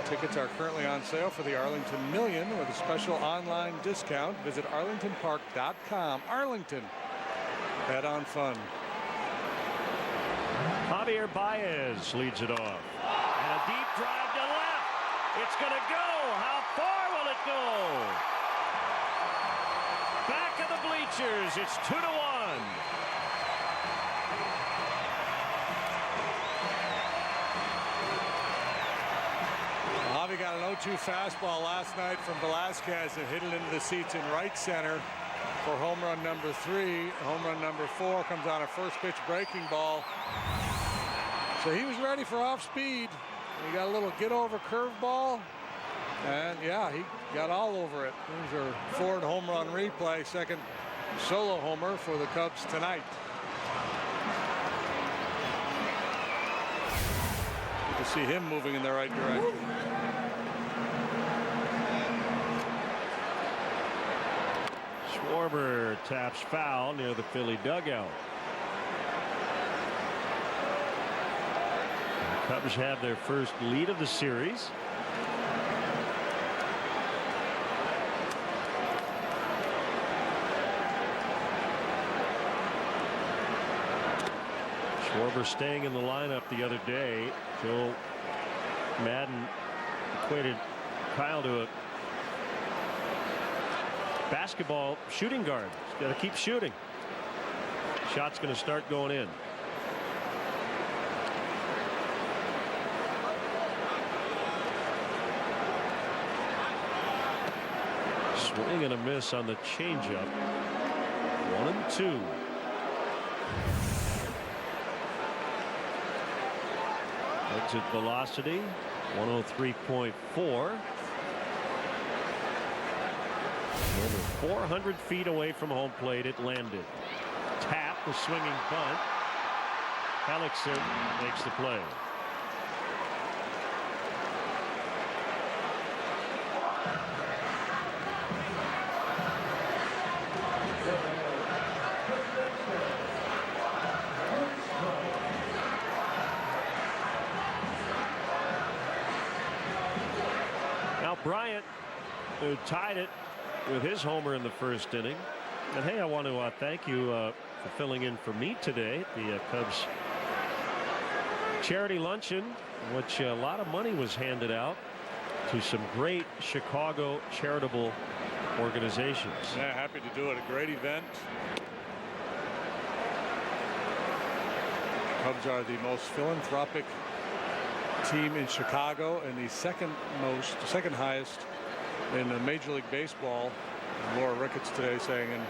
Speaker 17: Tickets are currently on sale for the Arlington Million with a special online discount. Visit arlingtonpark.com. Arlington, bet on fun.
Speaker 16: Javier Baez leads it off. And a deep drive to left. It's going to go. How far will it go? Back of the bleachers. It's 2-1.
Speaker 17: Javi got an 0-2 fastball last night from Velasquez and hit it into the seats in right center for home run number 3. Home run number 4 comes on a first pitch breaking ball. So he was ready for off speed. He got a little get over curveball, and yeah, he got all over it. There's our Ford home run replay, second solo homer for the Cubs tonight. You can see him moving in the right direction.
Speaker 16: Schwarber taps foul near the Philly dugout. The Cubs have their first lead of the series. Schwarber staying in the lineup the other day. Joe Madden equated Kyle to a basketball shooting guard. He's got to keep shooting. Shot's going to start going in. Swing and a miss on the changeup. 1-2. Exit velocity 103.4. Over 400 feet away from home plate, it landed. Tap, the swinging bunt. Hellickson makes the play. who tied it with his homer in the first inning. And hey, I want to thank you for filling in for me today at the Cubs charity luncheon, in which a lot of money was handed out to some great Chicago charitable organizations.
Speaker 17: Yeah, happy to do it. A great event. Cubs are the most philanthropic team in Chicago and the second highest in Major League Baseball. Laura Ricketts today saying, and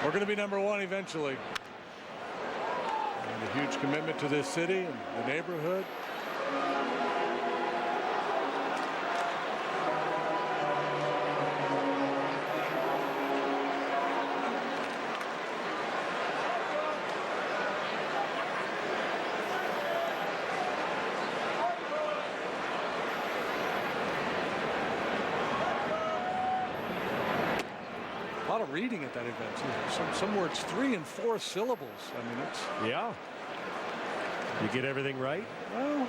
Speaker 17: we're going to be #1 eventually. And a huge commitment to this city and the neighborhood. Reading at that event. Some words 3 and 4 syllables. I mean, it's
Speaker 16: yeah. You get everything right?
Speaker 17: Well,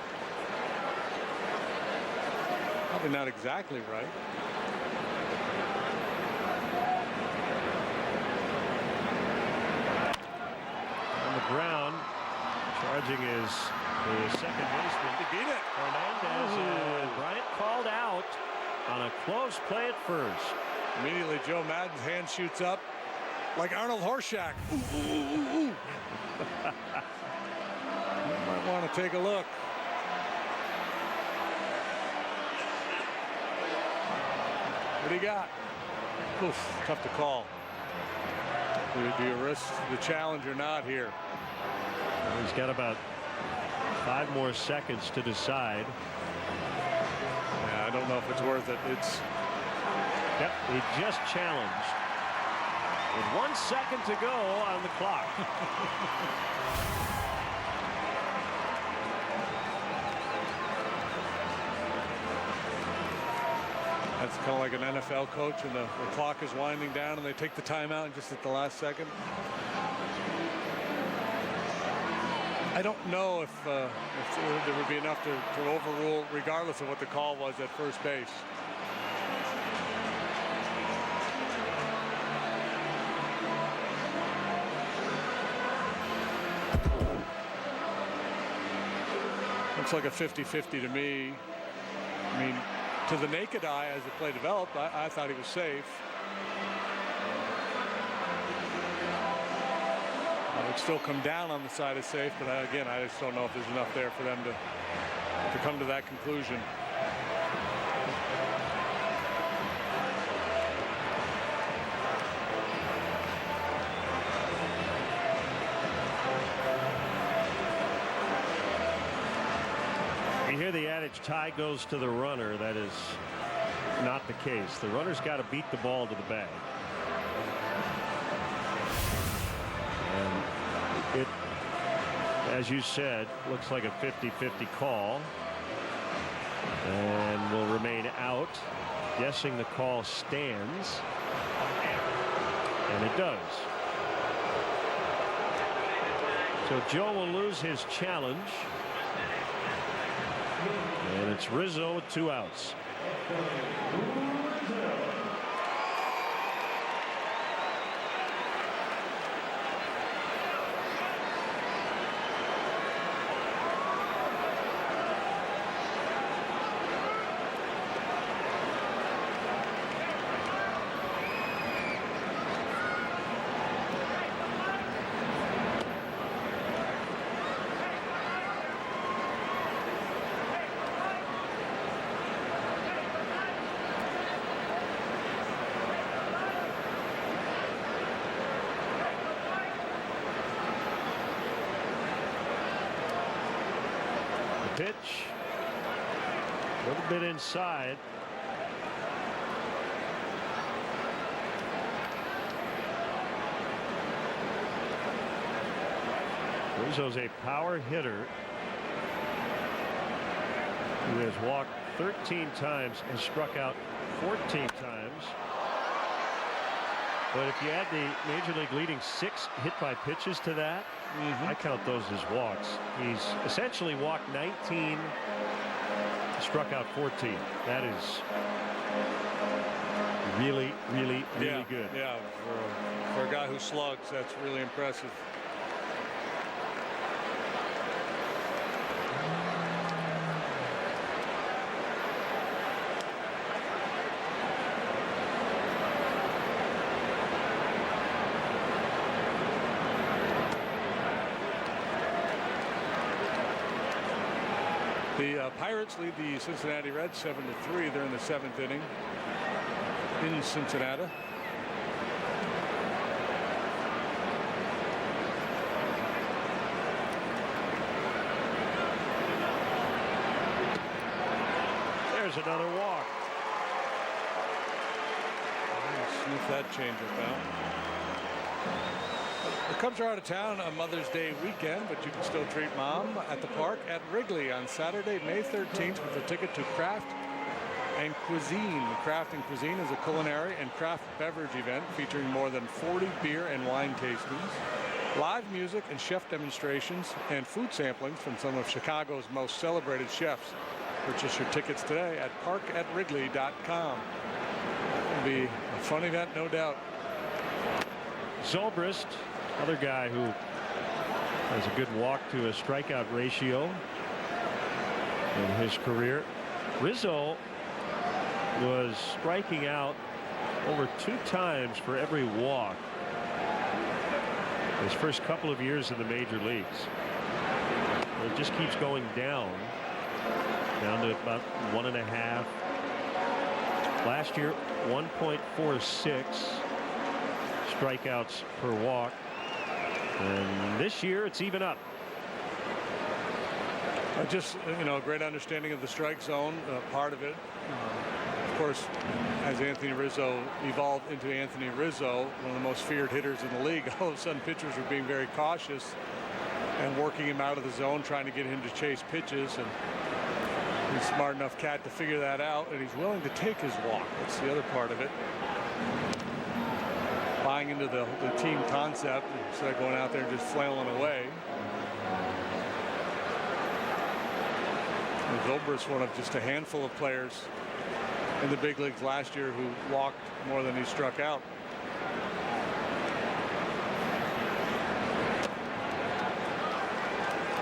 Speaker 17: probably not exactly right.
Speaker 16: On the ground, charging is the second baseman.
Speaker 17: He beat it.
Speaker 16: Hernandez and Bryant called out on a close play at first.
Speaker 17: Immediately, Joe Madden's hand shoots up like Arnold Horshack. Ooh, ooh, ooh, ooh. You might want to take a look. What do you got? Oof, tough to call. Do you risk the challenge or not here?
Speaker 16: Well, he's got about 5 more seconds to decide.
Speaker 17: Yeah, I don't know if it's worth it.
Speaker 16: Yep, he just challenged. With 1 second to go on the clock.
Speaker 17: That's kind of like an NFL coach, and the clock is winding down, and they take the timeout just at the last second. I don't know if there would be enough to overrule, regardless of what the call was at first base. Looks like a 50-50 to me. I mean, to the naked eye, as the play developed, I thought he was safe. I would still come down on the side of safe, but again, I just don't know if there's enough there for them to come to that conclusion.
Speaker 16: You hear the adage, tie goes to the runner. That is not the case. The runner's got to beat the ball to the bag. And it, as you said, looks like a 50-50 call. And will remain out. Guessing the call stands. And it does. So Joe will lose his challenge. And it's Rizzo with 2 outs. Pitch. A little bit inside. Rizzo's a power hitter who has walked 13 times and struck out 14 times. But if you add the Major League leading 6 hit by pitches to that, I count those as walks. He's essentially walked 19, struck out 14. That is Really good.
Speaker 17: Yeah, for a guy who slugs, that's really impressive. The Pirates lead the Cincinnati Reds 7-3. They're in the 7th inning in Cincinnati.
Speaker 16: There's another walk.
Speaker 17: Sniff that changeup out. The Cubs are out of town on Mother's Day weekend, but you can still treat Mom at the park at Wrigley on Saturday, May 13th with a ticket to Craft and Cuisine. Craft and Cuisine is a culinary and craft beverage event featuring more than 40 beer and wine tastings, live music and chef demonstrations, and food samplings from some of Chicago's most celebrated chefs. Purchase your tickets today at parkatwrigley.com. It'll be a fun event, no doubt.
Speaker 16: Zobrist, other guy who has a good walk to a strikeout ratio in his career. Rizzo was striking out over 2 times for every walk his first couple of years in the major leagues. It just keeps going down to about 1.5. Last year 1.46 strikeouts per walk, and this year it's even up.
Speaker 17: Just a great understanding of the strike zone, part of it. Of course, as Anthony Rizzo evolved into Anthony Rizzo, one of the most feared hitters in the league, all of a sudden pitchers were being very cautious and working him out of the zone, trying to get him to chase pitches. And he's a smart enough cat to figure that out, and he's willing to take his walk. That's the other part of it. Buying into the team concept instead of going out there and just flailing away. Zobrist, one of just a handful of players in the big leagues last year who walked more than he struck out.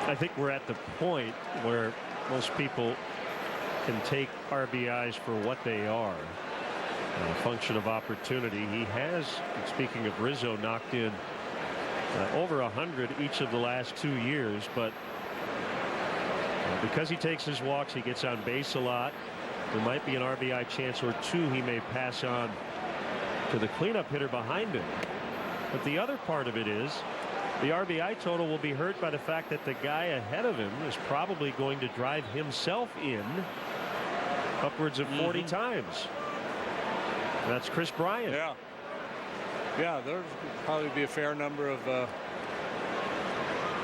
Speaker 16: I think we're at the point where most people can take RBIs for what they are, a function of opportunity. He has, speaking of Rizzo, knocked in over 100 each of the last 2 years, but because he takes his walks, he gets on base a lot. There might be an RBI chance or 2 he may pass on to the cleanup hitter behind him. But the other part of it is the RBI total will be hurt by the fact that the guy ahead of him is probably going to drive himself in upwards of 40 times. That's Chris Bryant.
Speaker 17: Yeah, there'll probably be a fair number of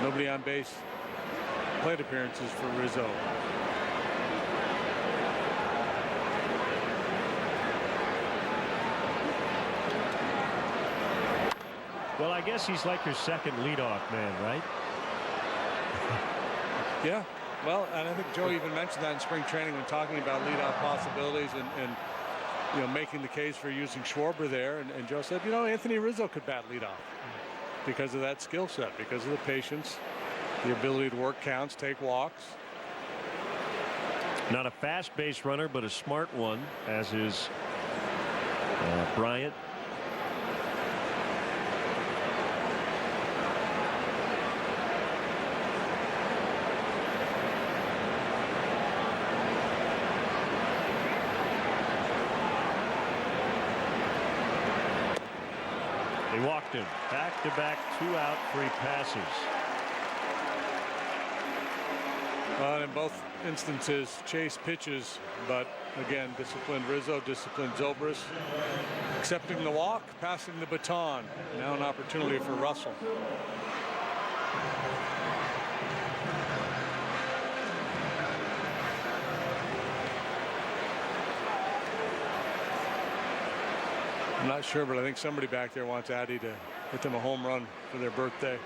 Speaker 17: nobody on base plate appearances for Rizzo.
Speaker 16: Well, I guess he's like your second leadoff man, right?
Speaker 17: Yeah. Well, and I think Joe even mentioned that in spring training when talking about leadoff possibilities and making the case for using Schwarber there. And Joe said, Anthony Rizzo could bat leadoff because of that skill set, because of the patience, the ability to work counts, take walks.
Speaker 16: Not a fast base runner, but a smart one, as is Bryant. They walked him. Back-to-back 2-out, 3 passes.
Speaker 17: In both instances, chase pitches, but again, disciplined Rizzo, disciplined Zobrist. Accepting the walk, passing the baton. Now an opportunity for Russell. I'm not sure, but I think somebody back there wants Addy to hit them a home run for their birthday.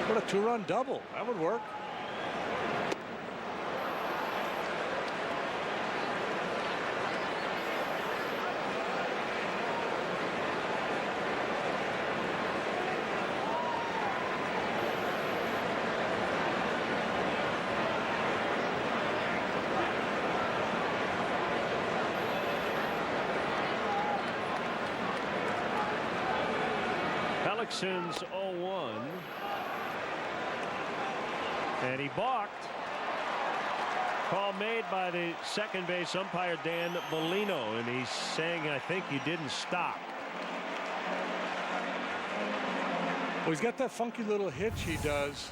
Speaker 17: What A 2-run double. That would work.
Speaker 16: Since 0-1, and he balked. Call made by the second base umpire Dan Bellino, and he's saying, I think you didn't stop.
Speaker 17: Well, he's got that funky little hitch he does.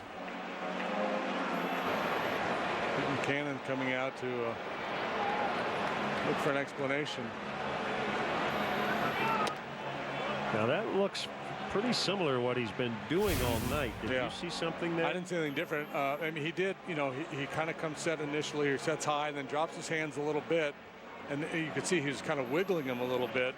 Speaker 17: Cannon coming out to look for an explanation.
Speaker 16: Now that looks pretty similar to what he's been doing all night. Did you see something there?
Speaker 17: I didn't see anything different. I mean, he did, you know, he kind of comes set initially, or sets high, and then drops his hands a little bit. And you could see he was kind of wiggling them a little bit.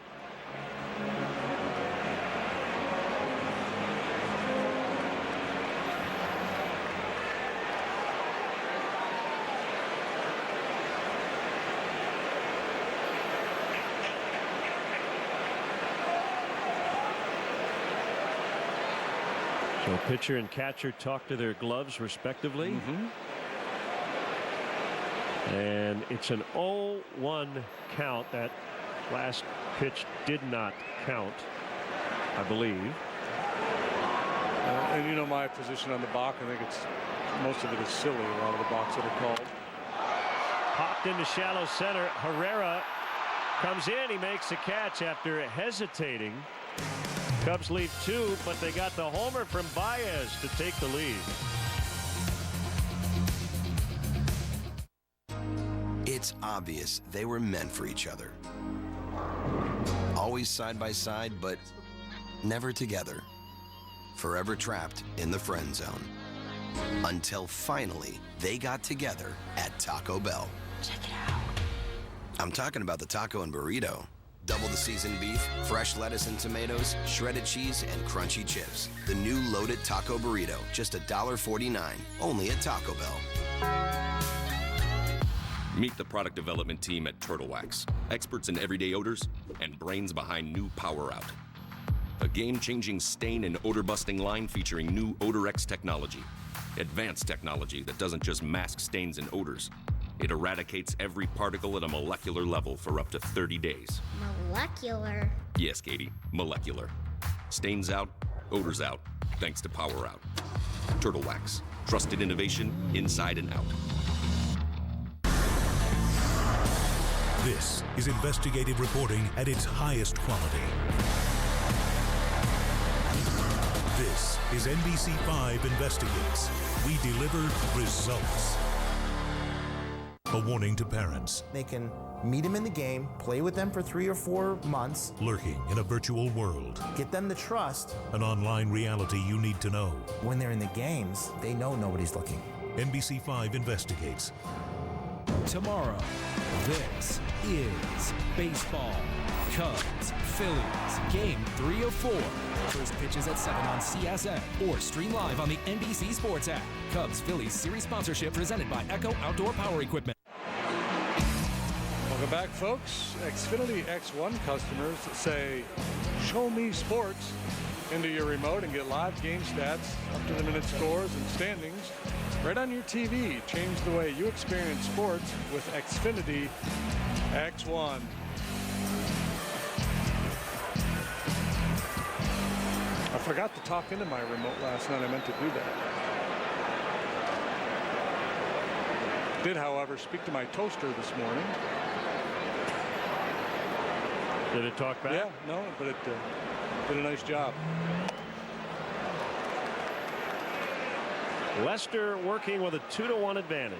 Speaker 16: So pitcher and catcher talk to their gloves respectively. And it's an 0-1 count. That last pitch did not count, I believe.
Speaker 17: And you know my position on the balk. I think most of it is silly, a lot of the balks that are called.
Speaker 16: Popped into shallow center. Herrera comes in. He makes the catch after hesitating. Cubs lead 2, but they got the homer from Baez to take the lead.
Speaker 8: It's obvious they were meant for each other. Always side by side, but never together. Forever trapped in the friend zone. Until finally, they got together at Taco Bell. Check it out. I'm talking about the taco and burrito. Double the seasoned beef, fresh lettuce and tomatoes, shredded cheese, and crunchy chips. The new loaded taco burrito, just $1.49, only at Taco Bell.
Speaker 9: Meet the product development team at Turtle Wax, experts in everyday odors and brains behind new Power Out. A game-changing stain and odor-busting line featuring new OdorX technology. Advanced technology that doesn't just mask stains and odors. It eradicates every particle at a molecular level for up to 30 days.
Speaker 4: Molecular?
Speaker 9: Yes, Katie, molecular. Stains out, odors out, thanks to Power Out. Turtle Wax, trusted innovation inside and out.
Speaker 13: This is investigative reporting at its highest quality. This is NBC5 Investigates. We deliver results. A warning to parents.
Speaker 15: They can meet them in the game, play with them for 3 or 4 months.
Speaker 13: Lurking in a virtual world.
Speaker 15: Get them to trust.
Speaker 13: An online reality you need to know.
Speaker 15: When they're in the games, they know nobody's looking.
Speaker 13: NBC5 Investigates.
Speaker 21: Tomorrow, this is baseball. Cubs, Phillies, game 3 of 4. First pitches at 7 on CSN or stream live on the NBC Sports app. Cubs Phillies series sponsorship presented by Echo Outdoor Power Equipment.
Speaker 17: Welcome back, folks. Xfinity X1 customers say, "Show me sports" into your remote and get live game stats, up-to-the-minute scores and standings right on your TV. Change the way you experience sports with Xfinity X1. I forgot to talk into my remote last night. I meant to do that. Did, however, speak to my toaster this morning.
Speaker 16: Did it talk back?
Speaker 17: Yeah, no, but it did a nice job.
Speaker 16: Lester working with a 2-1 advantage.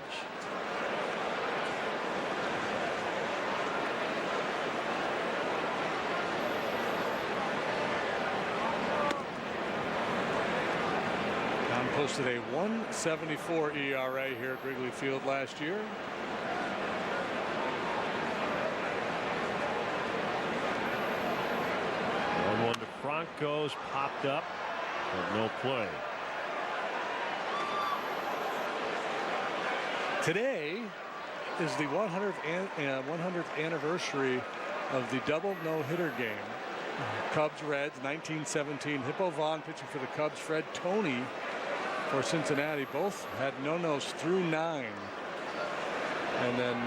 Speaker 17: Don posted a 1.74 ERA here at Wrigley Field last year.
Speaker 16: One to Franco's popped up, but no play.
Speaker 17: Today is the 100th anniversary of the double no-hitter game. Cubs-Reds, 1917. Hippo Vaughn pitching for the Cubs. Fred Toney for Cincinnati. Both had no-nos through 9. And then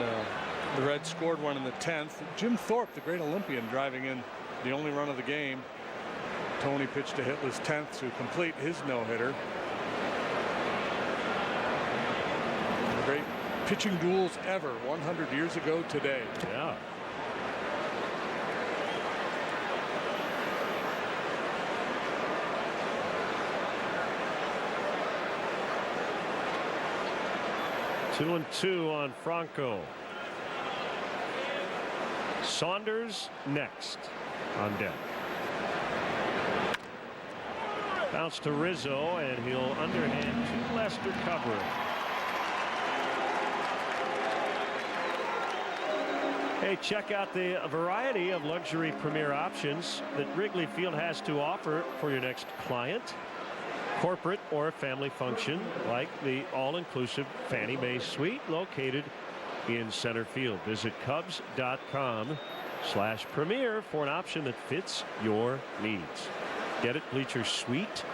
Speaker 17: the Reds scored one in the 10th. Jim Thorpe, the great Olympian, driving in the only run of the game. Toney pitched a hitless 10th to complete his no-hitter. Great pitching duels ever 100 years ago today.
Speaker 16: Yeah. Two and two on Franco. Saunders next on deck. Bounce to Rizzo, and he'll underhand to Lester covering. Hey, check out the variety of luxury premier options that Wrigley Field has to offer for your next client, corporate or family function, like the all-inclusive Fannie Mae Suite located in center field. Visit Cubs.com/premier for an option that fits your needs. Get it, Bleacher Suite.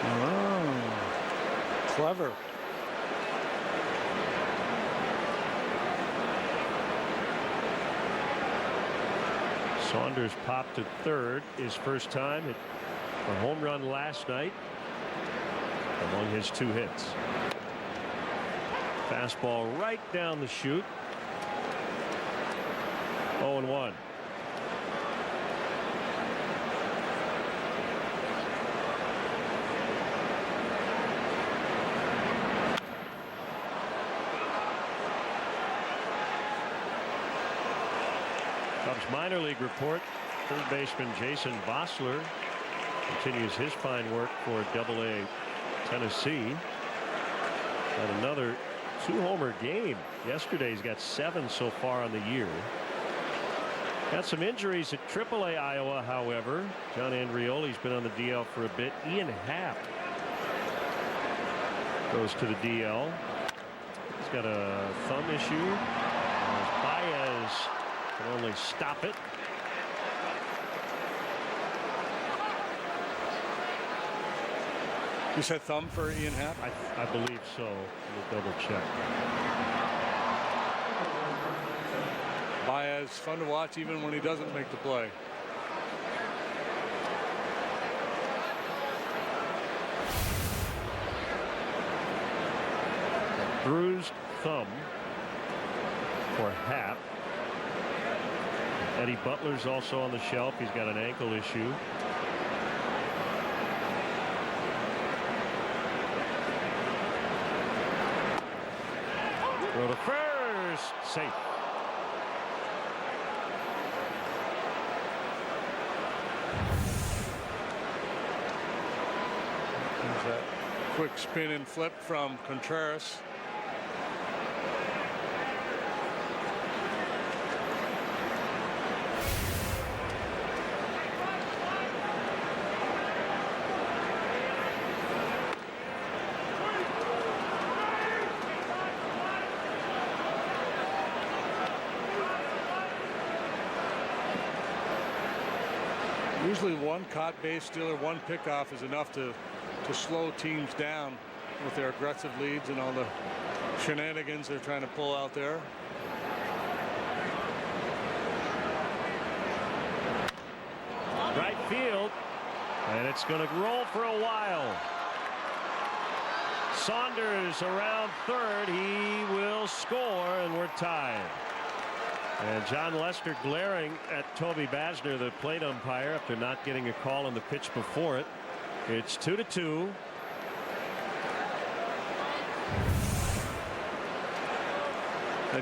Speaker 17: Oh, clever.
Speaker 16: Saunders popped to third, his first time, hit a home run last night among his 2 hits. Fastball right down the chute. 0-1. Cubs minor league report. Third baseman Jason Bossler continues his fine work for AA Tennessee. Got another 2-homer game. Yesterday he's got 7 so far on the year. Got some injuries at AAA Iowa, however. John Andrioli's been on the DL for a bit. Ian Happ goes to the DL. He's got a thumb issue. Baez can only stop it.
Speaker 17: You said thumb for Ian Happ?
Speaker 16: I believe so. We'll double check.
Speaker 17: Baez, fun to watch even when he doesn't make the play.
Speaker 16: Bruised thumb for Happ. Eddie Butler's also on the shelf. He's got an ankle issue. Throw to first. Safe.
Speaker 17: There's that quick spin and flip from Contreras. Usually one caught base stealer, one pickoff is enough to slow teams down with their aggressive leads and all the shenanigans they're trying to pull out there.
Speaker 16: Right field, and it's going to roll for a while. Saunders around third. He will score, and we're tied. And John Lester glaring at Toby Basner, the plate umpire, after not getting a call on the pitch before it. It's 2-2.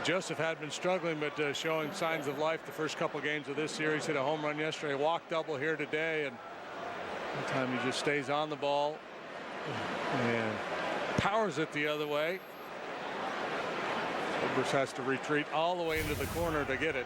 Speaker 17: Joseph had been struggling, but showing signs of life the first couple games of this series. Hit a home run yesterday, walk double here today, and one time he just stays on the ball and powers it the other way. Edwards has to retreat all the way into the corner to get it.